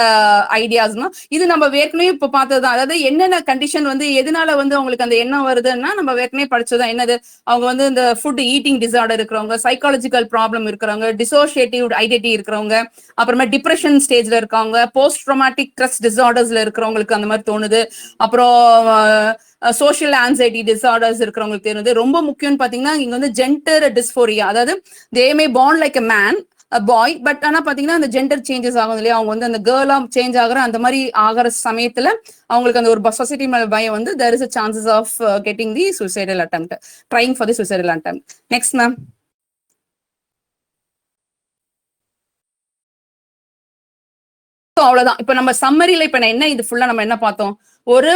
ஐடியாஸ்னா இது நம்ம ஏற்கனவே இப்போ பார்த்ததுதான். அதாவது என்னென்ன கண்டிஷன் வந்து எதனால வந்து அவங்களுக்கு அந்த எண்ணம் வருதுன்னா நம்ம ஏற்கனவே படிச்சதுதான். என்னது, அவங்க வந்து இந்த ஃபுட் ஈட்டிங் டிசார்டர் இருக்கிறவங்க, சைக்காலஜிக்கல் ப்ராப்ளம் இருக்கிறவங்க, டிசோசியேட்டிவ் ஐடென்டிட்டி இருக்கிறவங்க, அப்புறமா டிப்ரெஷன் ஸ்டேஜ்ல இருக்கவங்க, போஸ்ட் ட்ராமாட்டிக் ஸ்ட்ரெஸ் டிசார்டர்ஸ்ல இருக்கிறவங்களுக்கு அந்த மாதிரி தோணுது. அப்புறம் சோஷியல் ஆன்சைட்டி டிசார்டர்ஸ் இருக்கிறவங்களுக்கு தோணுது. ரொம்ப முக்கியம்னு பாத்தீங்கன்னா இங்க வந்து ஜெண்டர் டிஸ்போரியா, அதாவது they may born like a man boy, but ஆனா பாத்தீங்கன்னா அந்த ஜெண்டர் சேஞ்சஸ் ஆகும் இல்லையா, அவங்க வந்து அந்த கேர்லா சேஞ்ச் ஆகுற அந்த மாதிரி ஆகிற சமயத்துல அவங்களுக்கு அந்த ஒரு சொசைட்டி மேல பயம் வந்து there is a chances of getting the suicidal attempt, trying for the suicidal attempt. Next ma'am. அவ்வளவுதான். இப்ப நம்ம சம்மரியில இப்ப என்ன இது ஃபுல்லா நம்ம என்ன பார்த்தோம், ஒரு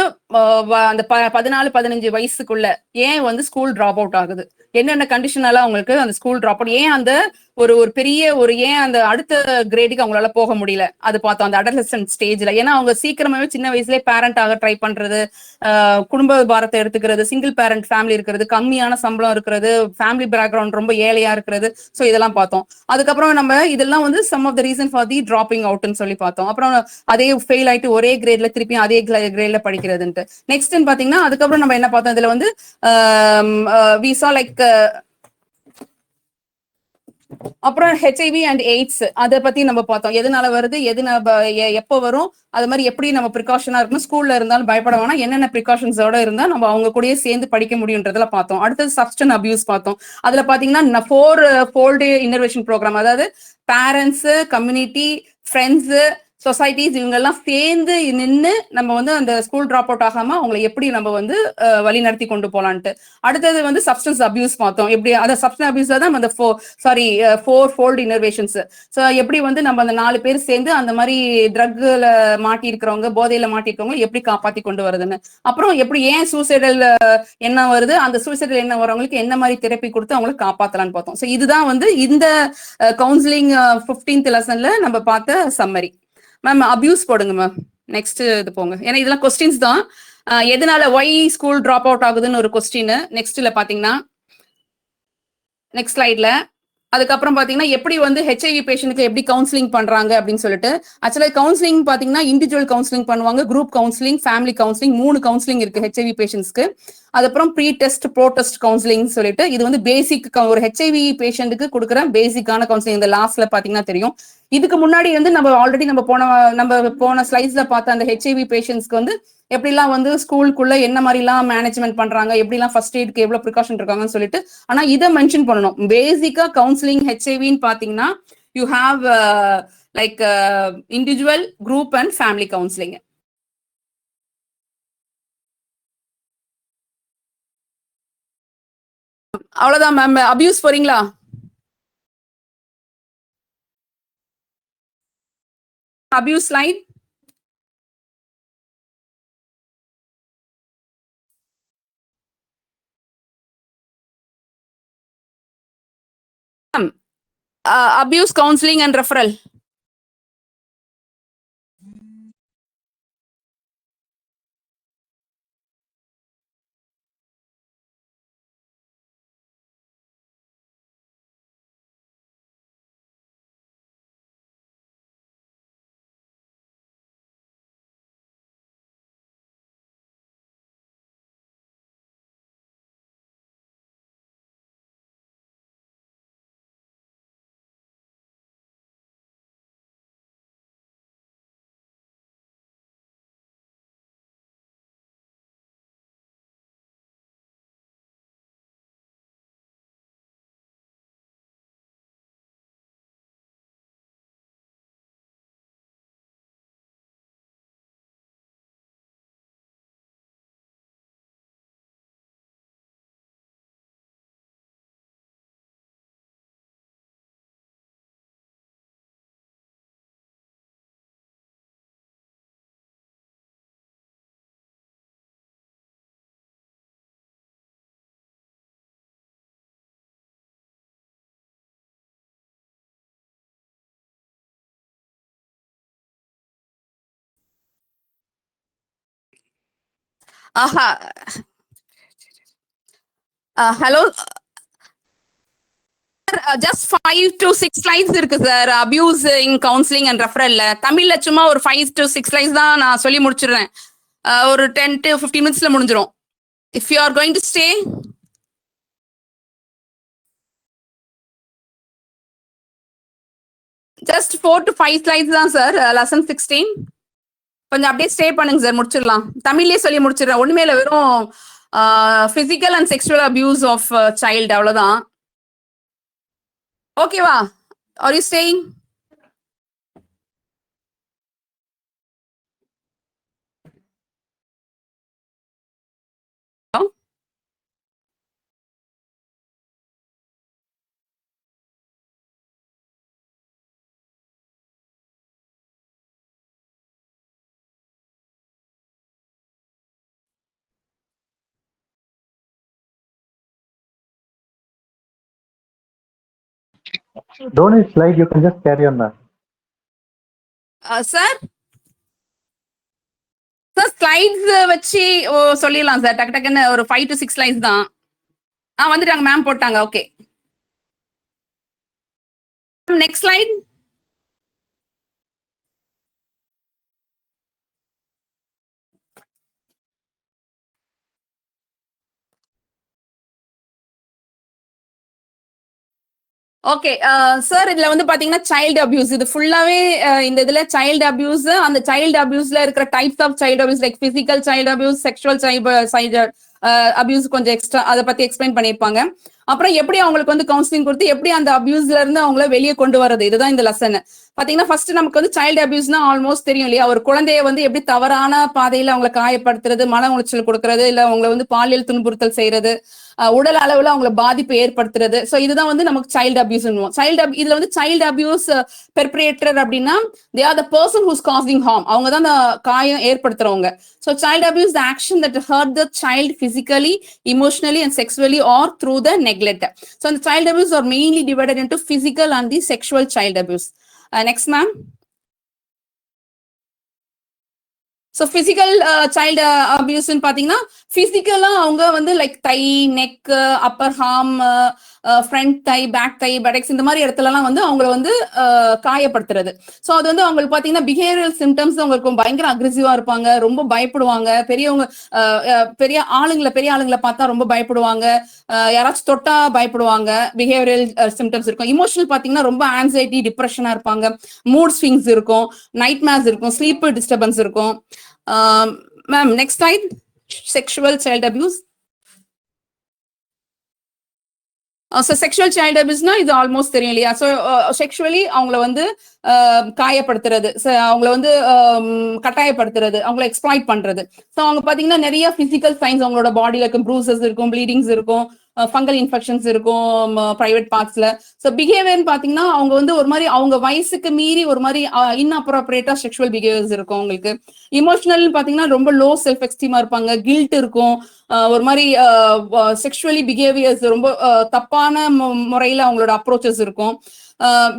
அந்த 14-15 வயசுக்குள்ள ஏன் வந்து ஸ்கூல் டிராப் அவுட் ஆகுது, என்னென்ன கண்டிஷனால அவங்களுக்கு அந்த ஸ்கூல் டிராப் அவுட், ஏன் அந்த ஒரு பெரிய ஏன் அந்த அடுத்த கிரேடுக்கு அவங்களால போக முடியல, அது பார்த்தோம் அந்த அடலசன்ட் ஸ்டேஜ்ல. ஏன்னா அவங்க சீக்கிரமாவே சின்ன வயசுலேயே பேரண்ட் ஆக ட்ரை பண்றது, குடும்ப பாரத்தை எடுத்துக்கிறது, சிங்கிள் பேரண்ட் ஃபேமிலி இருக்கிறது, கம்மியான சம்பளம் இருக்கிறது, ஃபேமிலி பேக்ரவுண்ட் ரொம்ப ஏழையா இருக்கிறது. ஸோ இதெல்லாம் பார்த்தோம். அதுக்கப்புறம் நம்ம இதெல்லாம் வந்து some of the reason for the dropping அவுட்னு சொல்லி பார்த்தோம். அப்புறம் அதே ஃபெயில் ஆயிட்டு ஒரே கிரேட்ல திருப்பி அதே கிரேட்ல படிக்கிறதுன்ட்டு. நெக்ஸ்ட் பாத்தீங்கன்னா அதுக்கப்புறம் நம்ம என்ன பார்த்தோம், இதுல வந்து we saw like அப்புறம் ஹெச்ஐவி அண்ட் எய்ட்ஸ் அதை பத்தி நம்ம பார்த்தோம். எதனால வருது, எப்போ வரும், அது மாதிரி எப்படி நம்ம ப்ரிகாஷனா இருக்கணும், ஸ்கூல்ல இருந்தாலும் பயப்பட வேணாம், என்னென்ன ப்ரிகாஷன்ஸோட இருந்தா நம்ம அவங்க கூடயே சேர்ந்து படிக்க முடியுன்றதுல பார்த்தோம். அடுத்தது சப்ஸ்டன்ஸ் அபியூஸ் பார்த்தோம். அதுல பாத்தீங்கன்னா 4 ஃபோல்டு இன்னர்வேஷன் ப்ரோக்ராம், அதாவது பேரண்ட்ஸ், கம்யூனிட்டி, ஃப்ரெண்ட்ஸ், சொசைட்டிஸ் இவங்க எல்லாம் சேர்ந்து நின்று நம்ம வந்து அந்த ஸ்கூல் டிராப் அவுட் ஆகாம அவங்களை எப்படி நம்ம வந்து வழி நடத்தி கொண்டு போலான்ட்டு. அடுத்தது வந்து சப்ஸ்டன்ஸ் அபியூஸ் பார்த்தோம். எப்படி அந்த சப்ஸ்டன்ஸ் அபியூஸ் தான் அந்த 4 ஃபோல்டு இன்னர்வேஷன்ஸ். ஸோ எப்படி வந்து நம்ம அந்த 4 பேர் சேர்ந்து அந்த மாதிரி ட்ரக்ல மாட்டி இருக்கிறவங்க, போதையில மாட்டி இருக்கிறவங்க எப்படி காப்பாத்தி கொண்டு வருதுன்னு. அப்புறம் எப்படி ஏன் சூசைடல் என்ன வருது, அந்த சூசைடல் என்ன வரவங்களுக்கு என்ன மாதிரி தெரப்பி கொடுத்து அவங்களை காப்பாத்தலான்னு பார்த்தோம். ஸோ இதுதான் வந்து இந்த கவுன்சிலிங் 15th லெசன்ல நம்ம பார்த்த சம்மரி. மேம் அபியூஸ் போடுங்க மேம். நெக்ஸ்ட் இது போங்க, ஏன்னா இதெல்லாம் கொஸ்டின்ஸ் தான். எதனால ஒய் ஸ்கூல் டிராப் அவுட் ஆகுதுன்னு ஒரு கொஸ்டின். நெக்ஸ்ட்ல பாத்தீங்கன்னா நெக்ஸ்ட் ஸ்லைட்ல அதுக்கப்புறம் பாத்தீங்கன்னா எப்படி வந்து ஹெச்ஐவி பேஷண்ட்க்கு எப்படி கவுன்சிலிங் பண்றாங்க அப்படின்னு சொல்லிட்டு ஆக்சுவலா கவுன்சிலிங் பாத்தீங்கன்னா இண்டிவிஜுவல் கவுன்சிலிங் பண்ணுவாங்க, group counselling, family counselling, 3 counselling இருக்கு ஹெச்ஐவி பேஷண்ட்ஸ்க்கு. அதுக்கப்புறம் pre test pro test counselling சொல்லிட்டு இது வந்து பேசிக் ஒரு ஹெச்ஐவி பேஷண்ட்டுக்கு கொடுக்குற பேசிக்கான கவுன்சிலிங். இந்த லாஸ்ட்ல பாத்தீங்கன்னா தெரியும். இதுக்கு முன்னாடி வந்து நம்ம ஆல்ரெடி நம்ம போன ஸ்லைட்ஸ்ல பார்த்த அந்த ஹெச்ஐவி பேஷண்ட்ஸ்க்கு வந்து எப்படிலாம் வந்து ஸ்கூலுக்குள்ள என்ன மாதிரிலாம் மேனேஜ்மெண்ட் பண்றாங்க, எப்படிலாம் ஃபர்ஸ்ட் எய்ட்க்கு எவ்வளவு ப்ரிகாஷன் இருக்காங்கன்னு சொல்லிட்டு. ஆனா இதை மென்ஷன் பண்ணணும், பேசிக்கா கவுன்சிலிங் ஹெச்ஐவின்னு பாத்தீங்கன்னா you have like individual, group and family counselling. அவ்வளவுதான் மேம். அபியூஸ் போறீங்களா? Abuse line. Abuse counseling and referral. Hello. Just 5 to 6 slides இருக்கு சார் அபியூசிங் கவுன்சிலிங் அண்ட் ரெஃபரல்ல. தமிழ்ல சும்மா ஒரு 5 to 6 slides தான் நான் சொல்லி முடிச்சிடுறேன். ஒரு 10 to 15 minutesல முடிஞ்சிரும். If you are going to stay, just 4 to 5 slides தான் சார் lesson 16. கொஞ்சம் அப்படியே ஸ்டே பண்ணுங்க சார், முடிச்சிடலாம். தமிழ்லயே சொல்லி முடிச்சிடுறேன். ஒண்ணுமே இல்லை, வெறும் physical and sexual abuse of child, அவ்வளவுதான். ஓகேவா? Are you staying? Don't need slide, you can just carry on that. Sir sir slides வச்சு சொல்லிடலாம் சார், டக்கு டக்குன்னு ஒரு 5 to 6 slides தான். வந்துட்டாங்க மேம், போட்டாங்க. Okay, next slide. Okay sir, இதுல வந்து பாத்தீங்கன்னா சைல்டு அபியூஸ், இது ஃபுல்லாவே இந்த இதுல சைல்டு அபியூஸ், அந்த சைல்டு அபியூஸ்ல இருக்கிற types of child abuse like physical child abuse, sexual child abuse கொஞ்சம் எக்ஸ்ட்ரா அதை பத்தி எக்ஸ்பிளைன் பண்ணிருப்பாங்க. அப்புறம் எப்படி அவங்களுக்கு வந்து கவுன்சிலிங் கொடுத்து எப்படி அந்த அபியூஸ்ல இருந்து அவங்கள வெளியே கொண்டு வரது, இதுதான் இந்த லெசன். பாத்தீங்கன்னா ஃபர்ஸ்ட் நமக்கு வந்து சைல்டு அபியூஸ்னா ஆல்மோஸ்ட் தெரியும் இல்லையா? ஒரு குழந்தைய வந்து எப்படி தவறான பாதையில அவங்களை காயப்படுத்துறது, மன உளைச்சல் கொடுக்கறது, இல்ல அவங்களை வந்து பாலியல் துன்புறுத்தல் செய்யறது, உடல் அளவுல அவங்களை பாதிப்பு ஏற்படுத்துறது. ஸோ இதுதான் வந்து நமக்கு சைல்டு அபியூஸ். இதுல வந்து சைல்டு அபியூஸ் பெர்பரேட்டர் அப்படின்னா they are the person who's causing harm, அவங்க தான் அந்த காயம் ஏற்படுத்துறவங்க. So child abuse the action that hurt the child physically, emotionally and sexually or through the neglect. So the child abuse are mainly divided into physical and the sexual child abuse. Next ma'am. So physical child அபியூஸ்ன்னு பாத்தீங்கன்னா பிசிக்கலா அவங்க வந்து like thigh, neck, upper arm, front thigh, back thigh, buttocks இந்த மாதிரி இடத்துலலாம் வந்து அவங்களை வந்து காயப்படுத்துறது. ஸோ அது வந்து அவங்களுக்கு பாத்தீங்கன்னா பிஹேவியரல் சிம்டம்ஸ் அவங்களுக்கு பயங்கர அக்ரெசிவா இருப்பாங்க, ரொம்ப பயப்படுவாங்க, பெரியவங்க பெரிய ஆளுங்களை பார்த்தா ரொம்ப பயப்படுவாங்க, யாராச்சும் தொட்டா பயப்படுவாங்க, பிஹேவியரல் சிம்டம்ஸ் இருக்கும். இமோஷனல் பாத்தீங்கன்னா ரொம்ப ஆன்சைட்டி, டிப்ரெஷனா இருப்பாங்க, மூட் ஸ்விங்ஸ் இருக்கும், நைட் மேர்ஸ் இருக்கும், ஸ்லீப் டிஸ்டர்பன்ஸ் இருக்கும். Ma'am next time sexual child abuse. Sexual child அபியூஸ்னா இது ஆல்மோஸ்ட் தெரியும் இல்லையா? ஸோ செக்ஷுவலி அவங்கள வந்து காயப்படுத்துறது, அவங்கள வந்து கட்டாயப்படுத்துறது, அவங்கள எக்ஸ்ப்ளாய்ட் பண்றது. ஸோ அவங்க பாத்தீங்கன்னா நிறைய பிசிக்கல் சைன்ஸ் அவங்களோட பாடியில இருக்கும், ப்ரூசஸ் இருக்கும், ப்ளீடிங்ஸ் இருக்கும், ஃபங்கல் இன்ஃபெக்ஷன்ஸ் இருக்கும் பிரைவேட் பார்ட்ஸ்ல. ஸோ பிஹேவியர்னு பாத்தீங்கன்னா அவங்க வந்து ஒரு மாதிரி அவங்க வயசுக்கு மீறி ஒரு மாதிரி இன்அப்ரோப்ரியேட்டா செக்ஷுவல் பிஹேவியர்ஸ் இருக்கும் அவங்களுக்கு. இமோஷனல் பாத்தீங்கன்னா ரொம்ப லோ செல்ஃப் எஸ்டீமா இருப்பாங்க, கில்ட் இருக்கும், ஒரு மாதிரி செக்ஷுவலி பிஹேவியர்ஸ் ரொம்ப தப்பான முறையில அவங்களோட அப்ரோச்சஸ் இருக்கும்,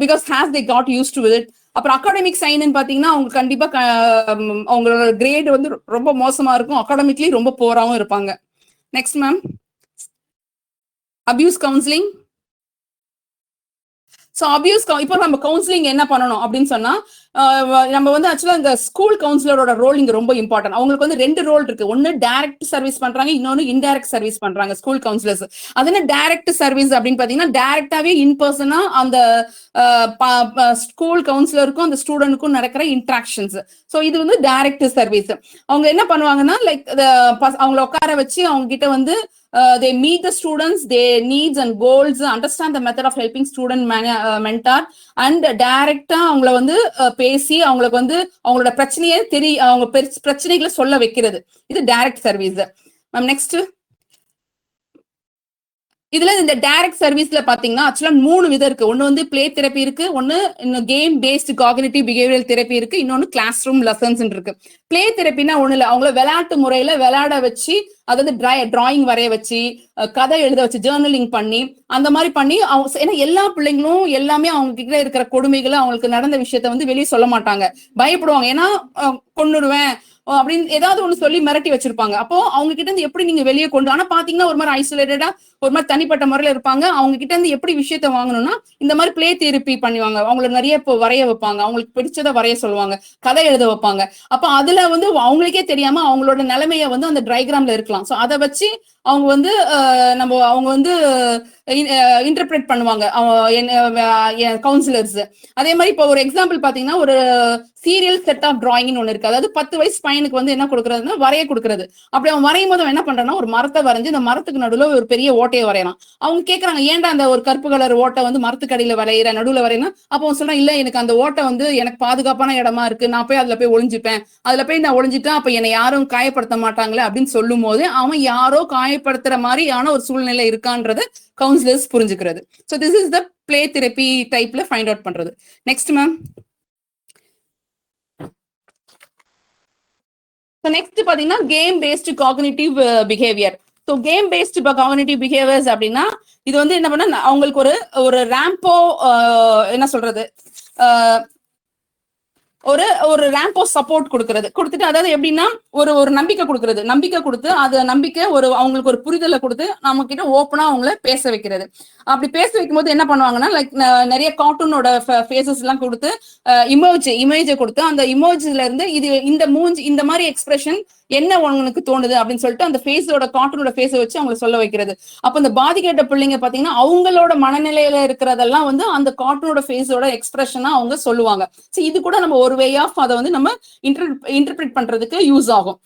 because has they got use to with. அப்புறம் அகாடமிக் சைன் பாத்தீங்கன்னா அவங்க கண்டிப்பா அவங்களோட கிரேட் வந்து ரொம்ப மோசமா இருக்கும், அகாடமிக்லி ரொம்ப போராவும் இருப்பாங்க. Next ma'am, abuse counselling. So abuse இப்போ நம்ம கவுன்சிலிங் என்ன பண்ணணும் அப்படின்னு சொன்னா, நம்ம வந்து ஆக்சுவலா இந்த ஸ்கூல் கவுன்சிலரோட ரோல் இங்க ரொம்ப இம்பார்ட்டன்ட். அவங்களுக்கு வந்து 2 ரோல் இருக்கு. ஒன்னு டைரக்ட் சர்வீஸ் பண்றாங்க, இன்னொன்னு இன்டைரக்ட் சர்வீஸ் பண்றாங்க ஸ்கூல் கவுன்சிலர்ஸ். அது என்ன டைரக்ட் சர்வீஸ் அப்படின்னு பாத்தீங்கன்னா டைரக்டாவே இன் பர்சனா அந்த ஸ்கூல் கவுன்சிலருக்கும் அந்த ஸ்டூடெண்ட்டுக்கும் நடக்கிற இன்ட்ராக்ஷன்ஸ். ஸோ இது வந்து டைரக்ட் சர்வீஸ். அவங்க என்ன பண்ணுவாங்கன்னா லைக் அவங்களை உட்கார வச்சு அவங்க கிட்ட வந்து they meet the students, their needs and goals, understand the method of helping student mentor, and டைரக்டா அவங்கள வந்து பேசி அவங்களுக்கு வந்து அவங்களோட பிரச்சனையே அவங்க பிரச்சனைகளை சொல்ல வைக்கிறது. இது டைரக்ட் சர்வீஸ். மேம் நெக்ஸ்ட், இதுல இந்த டைரக்ட் சர்வீஸ்ல பாத்தீங்கன்னா ஆக்சுவலா 3 விதம் இருக்கு. ஒன்னு வந்து பிளே தெரப்பி இருக்கு, ஒன்னு game paste cognitive behavioural therapy இருக்கு, இன்னொன்னு கிளாஸ் ரூம் லெசன்ஸ் இருக்கு. பிளே தெரப்பினா ஒண்ணு இல்ல, அவங்கள விளையாட்டு முறையில விளையாட வச்சு, அதாவது டிராயிங் வரைய வச்சு, கதை எழுத வச்சு, ஜேர்னலிங் பண்ணி, அந்த மாதிரி பண்ணி அவங்க, ஏன்னா எல்லா பிள்ளைங்களும் எல்லாமே அவங்க கிட்ட இருக்கிற கொடுமைகளை அவங்களுக்கு நடந்த விஷயத்த வந்து வெளியே சொல்ல மாட்டாங்க, பயப்படுவாங்க. ஏன்னா கொன்னுடுவேன் அப்படின்னு ஏதாவது ஒண்ணு சொல்லி மிரட்டி வச்சிருப்பாங்க. அப்போ அவங்க கிட்ட இருந்து எப்படி நீங்க வெளியே கொண்டு, ஆனா பாத்தீங்கன்னா ஒரு மாதிரி ஐசோலேட்டடா ஒரு மாதிரி தனிப்பட்ட முறையில இருப்பாங்க. அவங்க கிட்ட இருந்து எப்படி விஷயத்த வாங்கணும்னா இந்த மாதிரி பிளே தெரப்பி பண்ணுவாங்க. அவங்களுக்கு நிறைய வரைய வைப்பாங்க, அவங்களுக்கு பிடிச்சதை வரைய சொல்லுவாங்க, கதை எழுத வைப்பாங்க. அப்ப அதுல வந்து அவங்களுக்கே தெரியாம அவங்களோட நிலைமைய வந்து அந்த ட்ரைகிராம்ல இருக்கலாம். ஸோ அதை வச்சு அவங்க வந்து அவங்க வந்து இன்டர்பிரேட் பண்ணுவாங்க கவுன்சிலர்ஸ். அதே மாதிரி இப்போ ஒரு எக்ஸாம்பிள் பாத்தீங்கன்னா ஒரு சீரியல் செட் ஆஃப் டிராயிங்னு ஒண்ணு இருக்கு. அதாவது 10 வயசு பையனுக்கு வந்து என்ன கொடுக்கறதுன்னா வரைய கொடுக்கறது. அப்படி அவன் வரையும் போது என்ன பண்றான்னா ஒரு மரத்தை வரைஞ்சு இந்த மரத்துக்கு நடுவில் ஒரு பெரிய ஓட்டையை வரையறான். அவங்க கேட்கறாங்க ஏன்டா அந்த ஒரு கருப்பு கலர் ஓட்டை வந்து மரத்துக்கு அடியில வரைகிற, நடுவில் வரையினா? அப்போ அவன் சொல்றான், இல்ல எனக்கு அந்த ஓட்டை வந்து எனக்கு பாதுகாப்பான இடமா இருக்கு, நான் போய் அதுல போய் ஒளிஞ்சுப்பேன், அதுல போய் நான் ஒளிஞ்சிட்டேன், அப்ப என்னை யாரும் காயப்படுத்த மாட்டாங்களே அப்படின்னு சொல்லும் போது அவன் யாரோ காயப்படுத்துற மாதிரியான ஒரு சூழ்நிலை இருக்கான்றது கவுன்சிலர்ஸ் புரிஞ்சுக்கிறது. So this is the play therapy டைப்ல ஃபைண்ட் அவுட் பண்றது. நெக்ஸ்ட் மேம், நெக்ஸ்ட் பாத்தீங்கன்னா game paste cognitive behaviour. So game paste cognitive behaviours அப்படின்னா இது வந்து என்ன பண்ணா அவங்களுக்கு ஒரு ரேம்போ என்ன சொல்றது ஒரு ரேம்போ சப்போர்ட் கொடுத்துட்டு, அதாவது எப்படின்னா ஒரு நம்பிக்கை கொடுத்து அது நம்பிக்கை அவங்களுக்கு ஒரு புரிதலை கொடுத்து நம்ம கிட்ட ஓப்பனா அவங்கள பேச வைக்கிறது. அப்படி பேச வைக்கும் போது என்ன பண்ணுவாங்கன்னா லைக் நிறைய கார்ட்டூனோட ஃபேஸஸ் எல்லாம் கொடுத்து இமேஜை கொடுத்து அந்த இமேஜ்ல இருந்து இது இந்த மூஞ்சி இந்த மாதிரி எக்ஸ்பிரஷன் என்ன உங்களுக்கு தோணுது அப்படின்னு சொல்லிட்டு அந்த ஃபேஸோட கார்ட்டூனோட ஃபேஸை வச்சு அவங்களை சொல்ல வைக்கிறது. அப்ப இந்த பாதிக்கப்பட்ட பிள்ளைங்க பாத்தீங்கன்னா அவங்களோட மனநிலையில இருக்கிறதெல்லாம் வந்து அந்த கார்ட்டூனோட ஃபேஸோட எக்ஸ்பிரஷனா அவங்க சொல்லுவாங்க. ஸோ இது கூட நம்ம ஒரு வே ஆஃப் அதை வந்து நம்ம இன்டர்பிரேட் பண்றதுக்கு யூஸ் ஆகும்.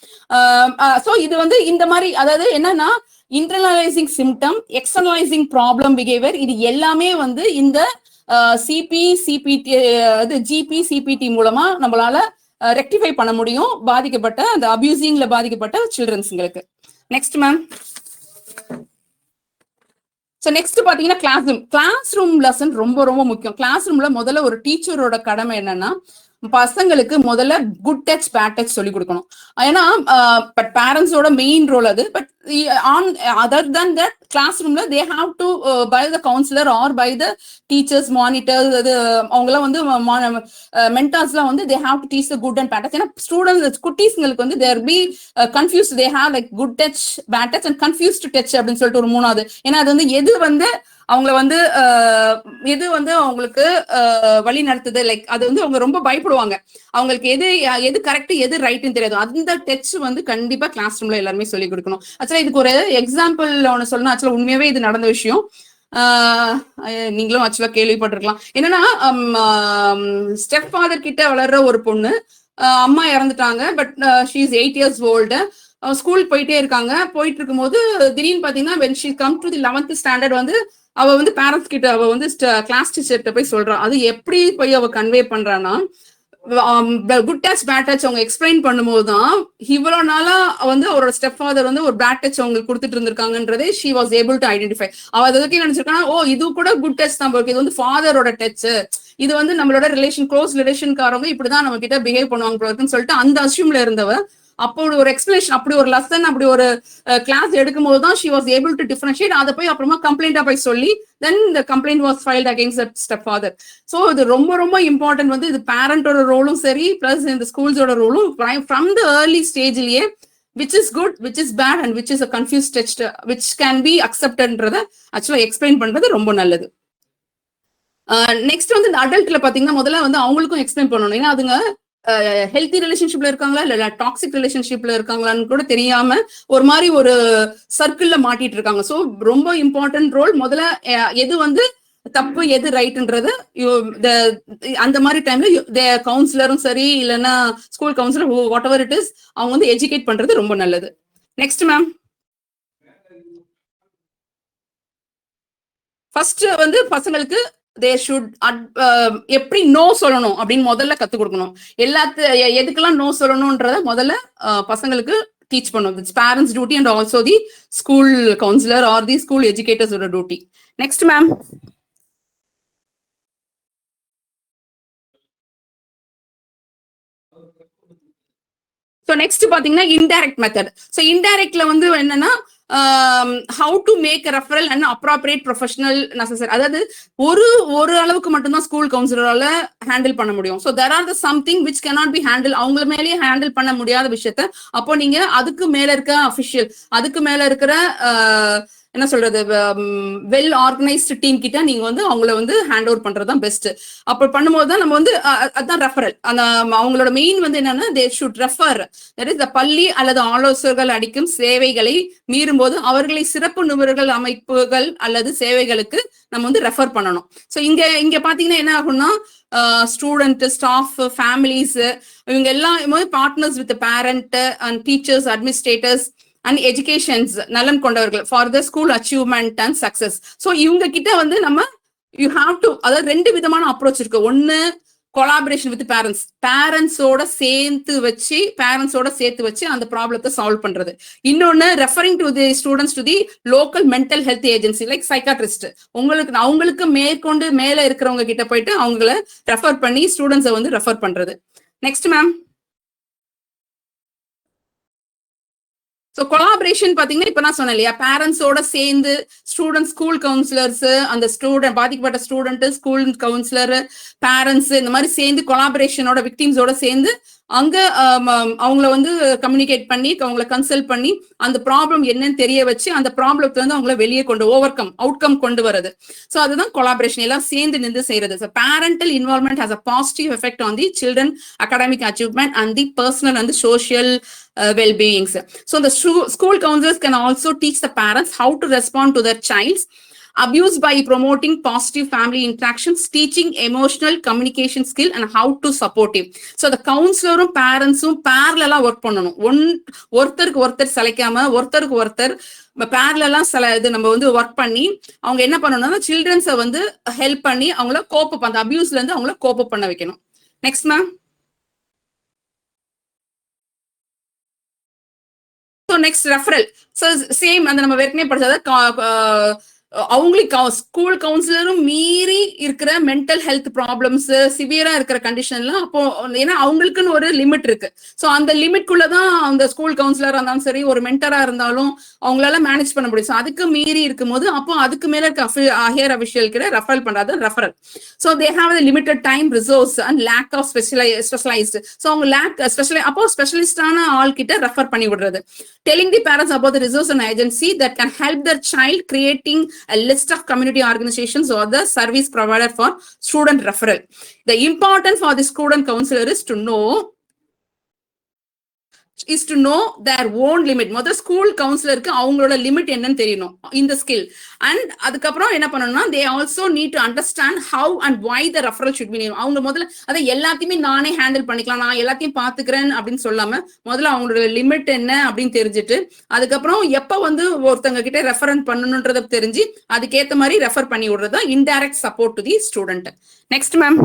ஸோ இது வந்து இந்த மாதிரி, அதாவது என்னன்னா இன்டர்னலைசிங் சிம்டம், எக்ஸ்டர்னலைசிங் ப்ராப்ளம் பிஹேவியர், இது எல்லாமே வந்து இந்த ஜிபி சிபிடி மூலமா நம்மளால ரெக்டிஃபை பண்ண முடியும் பாதிக்கப்பட்ட அந்த அபியூசிங்ல பாதிக்கப்பட்ட சில்ட்ரன்ஸ்ங்களுக்கு. நெக்ஸ்ட் மேம், ஸோ நெக்ஸ்ட் பாத்தீங்கன்னா கிளாஸ் ரூம் லெசன் ரொம்ப ரொம்ப முக்கியம். கிளாஸ் ரூம்ல முதல்ல ஒரு டீச்சரோட கடமை என்னன்னா பசங்களுக்கு முதல்ல குட் டச் பேட் டச் சொல்லி கொடுக்கணும். ஏன்னா பட் பேரண்ட்ஸோட மெயின் ரோல் அது. But on other than that class ரூம்ல they have to by the counsellor or by the teachers monitors அது அவங்களாம் வந்து மென்டார்ஸ்லாம் வந்து they have to teach the good and bad touch. ஏன்னா ஸ்டூடெண்ட்ஸ் குட்டீஸ்ங்களுக்கு வந்து there be confuse, they have like good touch bad touch and confused touch அப்படின்னு சொல்லிட்டு ஒரு மூணாவது. ஏன்னா அது வந்து எது வந்து அவங்கள வந்து எது வந்து அவங்களுக்கு வழி நடத்துது, லைக் அது வந்து அவங்க ரொம்ப பயப்படுவாங்க. அவங்களுக்கு எது கரெக்ட் எது ரைட்னு தெரியாது. அந்த டச் வந்து கண்டிப்பா கிளாஸ் ரூம்ல எல்லாருமே சொல்லி கொடுக்கணும். ஆக்சுவலா இதுக்கு ஒரு எக்ஸாம்பிள் ஒன்னு சொல்லணும். ஆக்சுவலா உண்மையாவே இது நடந்த விஷயம். நீங்களும் ஆக்சுவலா கேள்விப்பட்டிருக்கலாம். என்னன்னா ஸ்டெப் ஃபாதர் கிட்ட வளர்ற ஒரு பொண்ணு, அம்மா இறந்துட்டாங்க. But she is 8 years old. School போயிட்டே இருக்காங்க. போயிட்டு இருக்கும்போது திடீர்னு பாத்தீங்கன்னா when she come to the 11th standard வந்து அவ வந்து பேரண்ட்ஸ் கிட்ட அவ வந்து கிளாஸ் டீச்சர்கிட்ட போய் சொல்றா. அது எப்படி போய் அவ கன்வே பண்றான்னா, குட் டச் பேட் டச் அவங்க எக்ஸ்பிளைன் பண்ணும்போது தான் இவ்வளவு நாளா வந்து அவரோட ஸ்டெப் ஃபாதர் வந்து ஒரு பேட் டச் அவங்களுக்கு கொடுத்துட்டு இருந்திருக்காங்கன்றதே she was able to identify. அவ அதுக்கு நினைச்சிருக்காங்க, ஓ இது கூட குட் டச் தான் இருக்கு, இது வந்து ஃபாதரோட டச், இது வந்து நம்மளோட ரிலேஷன் க்ளோஸ் ரிலேஷன்காரவங்க இப்படிதான் நம்ம கிட்ட பிஹேவ் பண்ணுவாங்க சொல்லிட்டு அந்த அசியூம்ல இருந்தவ அப்போ ஒரு எக்ஸ்பிளேஷன், அப்படி ஒரு லெசன், அப்படி ஒரு கிளாஸ் எடுக்கும் போது தான் she was able to differentiate. அதை போய் அப்புறமா கம்ப்ளைண்டா போய் சொல்லி then the complaint was filed against that stepfather. So இது ரொம்ப ரொம்ப இம்பார்ட்டன்ட். வந்து இது பேரண்டோட ரோலும் சரி பிளஸ் இந்த ஸ்கூல்ஸோட ரோலும் from the early stageலயே which is good, which is bad and which is a confused text which can be acceptedன்றத ஆக்சுவலா எக்ஸ்பிளைன் பண்றது ரொம்ப நல்லது. நெக்ஸ்ட் வந்து இந்த அடல்ட்ல பாத்தீங்கன்னா முதல்ல வந்து அவங்களுக்கும் எக்ஸ்பிளைன் பண்ணணும். ஏன்னா அதுங்க ஹெல்த்தி ரிலேஷன்ஷிப்ல இருக்காங்களா இல்ல டாக்ஸிக் ரிலேஷன்ஷிப்ல இருக்காங்களான்னு கூட தெரியாம ஒரு மாதிரி ஒரு சர்க்கிள்ல மாட்டிட்டு இருக்காங்க. ஸோ ரொம்ப இம்பார்ட்டன்ட் ரோல். முதல்ல எது வந்து தப்பு எது ரைட்ன்றது அந்த மாதிரி டைம்ல கவுன்சிலரும் சரி இல்லைன்னா school councillor what ever it is அவங்க வந்து எஜுகேட் பண்றது ரொம்ப நல்லது. நெக்ஸ்ட் மேம், ஃபர்ஸ்ட் வந்து பசங்களுக்கு they should எப்படி நோ சொல்லணும் அப்படின்னு முதல்ல கத்து கொடுக்கணும். எதுக்கெல்லாம் நோ சொல்லணும்ன்றத முதல்ல பசங்களுக்கு டீச் பண்ணும். It's parents duty and also the school counsellor or the school எஜுகேட்டர்ஸோட duty. Next ma'am, so next பாத்தீங்கன்னா இன்டைரக்ட் மெத்தட். ஸோ இன்டைரக்ட்ல வந்து என்னன்னா how to make a referral and appropriate professional necessary. அதாவது ஒரு அளவுக்கு மட்டும்தான் ஸ்கூல் கவுன்சிலரால ஹேண்டில் பண்ண முடியும். So there are the something which cannot be handled. அவங்க மேலேயே ஹேண்டில் பண்ண முடியாத விஷயத்த அப்போ நீங்க அதுக்கு மேல இருக்க அபிஷியல், அதுக்கு மேல இருக்கிற என்ன சொல்றது வெல் ஆர்கனைஸ்டு டீம் கிட்ட நீங்க வந்து அவங்கள வந்து ஹேண்ட் ஓவர் பண்றதுதான் பெஸ்ட். அப்ப பண்ணும்போது தான் நம்ம வந்து அதுதான் ரெஃபரல். அந்த அவங்களோட மெயின் வந்து என்னன்னா they should refer, that is the பள்ளி அல்லது ஆலோசகர்கள் அளிக்கும் சேவைகளை மீறும்போது அவர்களை சிறப்பு நிபுணர்கள் அமைப்புகள் அல்லது சேவைகளுக்கு நம்ம வந்து ரெஃபர் பண்ணணும். ஸோ இங்க பாத்தீங்கன்னா என்ன ஆகும்னா ஸ்டூடெண்ட், ஸ்டாஃப், ஃபேமிலிஸ் இவங்க எல்லாம் partners with parent and teachers, administrators and educations நலன் கொண்டவர்கள் for the school achievement and success. So இவங்க கிட்ட வந்து நம்ம யூ ஹாவ் டு, அதாவது ரெண்டு விதமான அப்ரோச் இருக்கு. ஒன்னு கொலாபரேஷன் வித் பேரண்ட்ஸோட சேர்த்து வச்சு அந்த ப்ராப்ளத்தை சால்வ் பண்றது. இன்னொன்னு referring to the students to the local mental health agency like psychiatrist. அவங்களுக்கு மேற்கொண்டு மேல இருக்கிறவங்க கிட்ட போயிட்டு அவங்கள ரெஃபர் பண்ணி ஸ்டூடெண்ட்ஸை வந்து ரெஃபர் பண்றது. நெக்ஸ்ட் மேம், ஸோ கொலாபரேஷன் பாத்தீங்கன்னா இப்ப நான் சொன்னேன் இல்லையா, பேரண்ட்ஸோட சேர்ந்து ஸ்டூடெண்ட், ஸ்கூல் கவுன்சிலர்ஸ், அந்த ஸ்டூடெண்ட் பாதிக்கப்பட்ட ஸ்டூடெண்ட், ஸ்கூல் கவுன்சிலர், பேரண்ட்ஸ் இந்த மாதிரி சேர்ந்து கொலாபரேஷனோட விக்டிம்ஸோட சேர்ந்து அங்க அவங்கள வந்து கம்யூனிகேட் பண்ணி அவங்கள கன்சல்ட் பண்ணி அந்த ப்ராப்ளம் என்னன்னு தெரிய வச்சு அந்த ப்ராப்ளத்துல இருந்து அவங்கள வெளியே அவுட்கம் கொண்டு வருது. ஸோ அதுதான் கொலாபரேஷன், எல்லாம் சேர்ந்து நின்று செய்யறது. So parental involvement has a positive effect on the children academic achievement and the personal and the social well-beings. So the school counselors can also teach the parents how to respond to their child's abuse by promoting positive family interactions, teaching emotional communication skill and how to support him. So the counselor parentsum parallel work பண்ணனும். ஒருத்தருக்கு ஒருத்தர் சளைக்காம ஒருத்தருக்கு ஒருத்தர் பேரலா இது நம்ம வந்து ஒர்க் பண்ணி அவங்க என்ன பண்ணணும்னா சில்ட்ரன்ஸை வந்து ஹெல்ப் பண்ணி அவங்கள கோப் அந்த அபியூஸ்ல இருந்து அவங்கள கோப் பண்ண வைக்கணும். Next ma'am, so next referral. So same அந்த நம்ம ஏற்கனவே படிச்சது அவங்களுக்கு ஸ்கூல் கவுன்சிலரும் மீறி இருக்கிற மென்டல் ஹெல்த் ப்ராப்ளம்ஸ் சிவியரா இருக்கிற கண்டிஷன்லாம் அப்போ ஏன்னா அவங்களுக்குன்னு ஒரு லிமிட் இருக்கு. ஸோ அந்த லிமிட்குள்ளதான் அந்த ஸ்கூல் கவுன்சிலரா இருந்தாலும் சரி ஒரு மென்டரா இருந்தாலும் அவங்களால மேனேஜ் பண்ண முடியும். ஸோ அதுக்கு மீறி இருக்கும்போது அப்போ அதுக்கு மேல இருக்க ஹையர் அபிஷியல் கிட்ட ரெஃபரல் பண்றது referral. So they have limited time resource and lack of specialized. So அவங்க அப்போ ஸ்பெஷலிஸ்டான ஆள் கிட்ட ரெஃபர் பண்ணி விடுறது. Telling the parents about the resource and agency that can help their child creating a list of community organizations or the service provider for student referral. The importance for the student counselor is to know their own limit. மொத ஸ்கூல் கவுன்சிலருக்கு அவங்களோட லிமிட் என்னன்னு தெரியணும் இந்த ஸ்கில். அண்ட் அதுக்கப்புறம் என்ன பண்ணணும்னா they also need to understand how and why the referral should be made. அவங்க முதல்ல அதை எல்லாத்தையுமே நானே ஹேண்டில் பண்ணிக்கலாம், நான் எல்லாத்தையும் பாத்துக்கிறேன் அப்படின்னு சொல்லாம முதல்ல அவங்களோட லிமிட் என்ன அப்படின்னு தெரிஞ்சுட்டு அதுக்கப்புறம் எப்ப வந்து ஒருத்தங்க கிட்ட ரெஃபரன்ஸ் பண்ணணும்ன்றத தெரிஞ்சு அதுக்கேற்ற மாதிரி ரெஃபர் பண்ணி விடுறது தான் indirect support to the student. Next ma'am.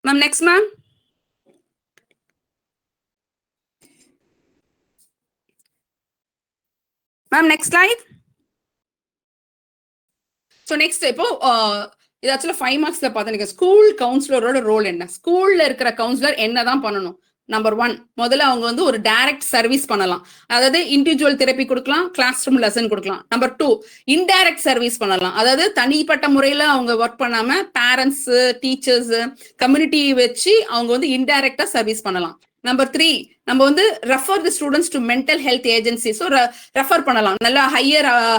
Ma'am, next ma'am. Ma'am, next slide. So next இப்போ இது ஆக்சுவலா 5 மார்க்ஸ்ல பார்த்தா ஸ்கூல் கவுன்சிலரோட ரோல் என்ன, ஸ்கூல்ல இருக்கிற கவுன்சிலர் என்னதான் பண்ணணும். நம்பர் 1 முதல்ல அவங்க வந்து ஒரு டைரக்ட் சர்வீஸ் பண்ணலாம், அதாவது இண்டிவிஜுவல் தெரப்பி கொடுக்கலாம், கிளாஸ் ரூம் லெசன் கொடுக்கலாம். நம்பர் 2 இன்டைரக்ட் சர்வீஸ் பண்ணலாம், அதாவது தனிப்பட்ட முறையில அவங்க ஒர்க் பண்ணாம பேரண்ட்ஸ் டீச்சர்ஸ் கம்யூனிட்டி வச்சு அவங்க வந்து இன்டைரக்டா சர்வீஸ் பண்ணலாம். நம்பர் 3 நம்ம வந்து refer the students to mental health agency. So refer பண்ணலாம், நல்லா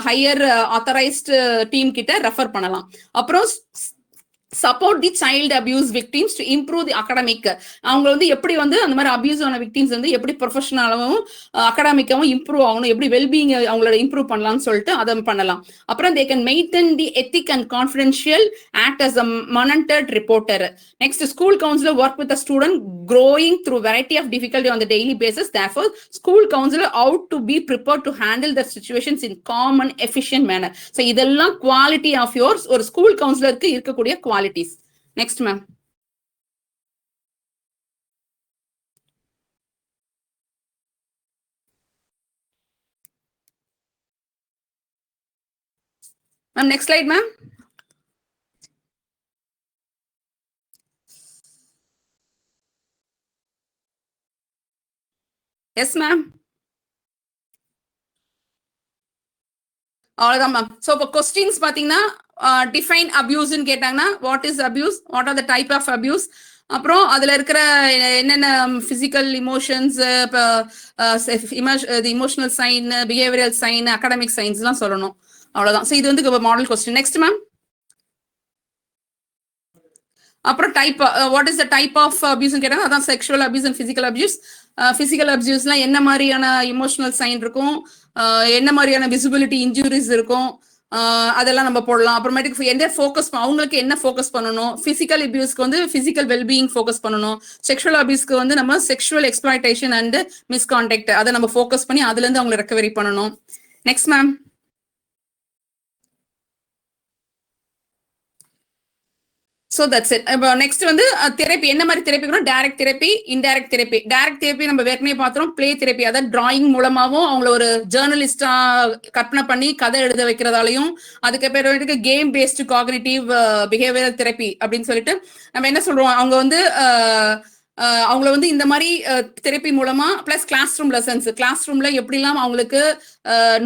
ஹையர் ஆத்தரைஸ்டு டீம் கிட்ட ரெஃபர் பண்ணலாம். அப்புறம் support the child abuse victims to improve the academic. அவங்க வந்து எப்படி வந்து அந்த மாதிரி அபியூஸ் ஆன விக்டிம்ஸ் வந்து எப்படி ப்ரொஃபஷனலாகவும் அகாடமிக்காவும் இம்ப்ரூவ் ஆகணும், எப்படி வெல்பீயிங் அவங்களோட இம்ப்ரூவ் பண்ணலாம்னு சொல்லிட்டு அதை பண்ணலாம். அப்புறம் they can maintain the ethic and confidential, act as a monitored reporter. Next, school counselor work with the student growing through variety of difficulty on the daily basis. Therefore, school counselor out to be prepared to handle the situations in calm and efficient manner. So இதெல்லாம் quality of yours ஒரு ஸ்கூல் கவுன்சிலருக்கு இருக்கக்கூடிய qualities. Next ma'am. Ma'am, next slide ma'am. Yes ma'am. அவ்வளவுதான் மேம். ஸோ இப்போ கொஸ்டின்ஸ் பார்த்தீங்கன்னா டிஃபைன் அபியூஸ்ன்னு கேட்டாங்கன்னா what is abuse, what are the type of abuse, அப்புறம் அதுல இருக்கிற என்னென்ன physical emotions, emotional sign, behavioural sign, academic சைன்ஸ்லாம் சொல்லணும். அவ்வளவுதான். ஸோ இது வந்து மாடல் கொஸ்டின். Next ma'am. அப்புறம் type, what is the type of abuse கேட்டாங்க, அதான் sexual abuse and physical abuse. Physical அபியூஸ்லாம் என்ன மாதிரியான இமோஷனல் சைன் இருக்கும், என்ன மாதிரியான விசிபிலிட்டி இன்ஜுரிஸ் இருக்கும், அதெல்லாம் நம்ம போடலாம். அப்புறமேட்டுக்கு எந்த ஃபோக்கஸ் அவங்களுக்கு என்ன ஃபோக்கஸ் பண்ணணும், பிசிக்கல் அபியூஸ்க்கு வந்து பிசிக்கல் வெல்பீயிங் ஃபோக்கஸ் பண்ணணும், செக்ஷுவல் அபியூஸ்க்கு வந்து நம்ம செக்ஷுவல் எக்ஸ்ப்ளாய்டேஷன் அண்ட் மிஸ்கான்டாக்ட் அதை நம்ம ஃபோக்கஸ் பண்ணி அதுல இருந்து அவங்களை ரெக்கவரி பண்ணணும். Next ma'am. So that's it. Next வந்து தெரப்பி, என்ன மாதிரி therapy, direct therapy, indirect therapy. Direct therapy நம்ம ஏற்கனவே பார்த்தோம், பிளே தெரப்பி, அதாவது டிராயிங் மூலமாவும் அவங்கள ஒரு ஜேர்னலிஸ்டா கற்பனை பண்ணி கதை எழுத வைக்கிறதாலையும், அதுக்கு பேர் game based cognitive behavioural therapy அப்படின்னு சொல்லிட்டு நம்ம என்ன சொல்றோம், அவங்க வந்து அவங்கள வந்து இந்த மாதிரி தெரப்பி மூலமா plus class room lessons, class ரூம்ல எப்படிலாம் அவங்களுக்கு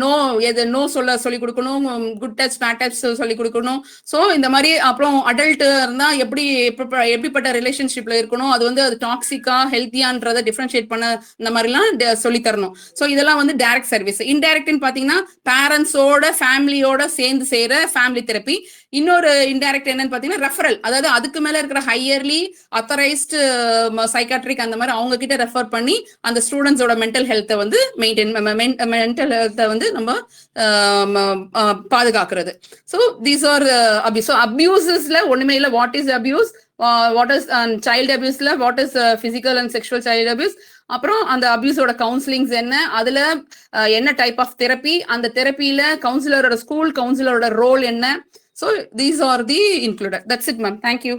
நோ சொல்லி கொடுக்கணும், குட் டச் பேட் டச் சொல்லி கொடுக்கணும். ஸோ இந்த மாதிரி அப்புறம் அடல்ட் இருந்தா எப்படிப்பட்ட ரிலேஷன்ஷிப்ல இருக்கணும், அது வந்து அது டாக்ஸிக்கா ஹெல்த்தியான்றதை டிஃபரன்ஷியேட் பண்ண இந்த மாதிரிலாம் சொல்லி தரணும். ஸோ இதெல்லாம் வந்து டைரக்ட் சர்வீஸ். இன்டைரக்ட்னு பாத்தீங்கன்னா பேரண்ட்ஸோட ஃபேமிலியோட சேர்ந்து செய்யற ஃபேமிலி தெரப்பி. இன்னொரு இன்டைரக்ட் என்னன்னு பாத்தீங்கன்னா ரெஃபரல், அதாவது அதுக்கு மேல இருக்கிற ஹையர்லி அத்தரைஸ்டு சைக்காட்ரிக் அந்த மாதிரி அவங்க கிட்ட ரெஃபர் பண்ணி அந்த ஸ்டூடெண்ட்ஸோட மென்டல் ஹெல்த்தை வந்து மென்டல் ஹெல்த்தை வந்து நம்ம பாதுகாக்கிறது. So these are abuse. So அபியூசஸ்ல ஒண்ணுமே இல்லை. What is abuse, what is child அபியூஸ்ல what is physical and sexual child abuse, அப்புறம் அந்த அபியூஸோட கவுன்சிலிங்ஸ் என்ன, அதுல என்ன டைப் ஆஃப் தெரப்பி, அந்த தெரப்பியில கவுன்சிலரோட ஸ்கூல் கவுன்சிலரோட ரோல் என்ன. So these are the included. That's it ma'am. Thank you.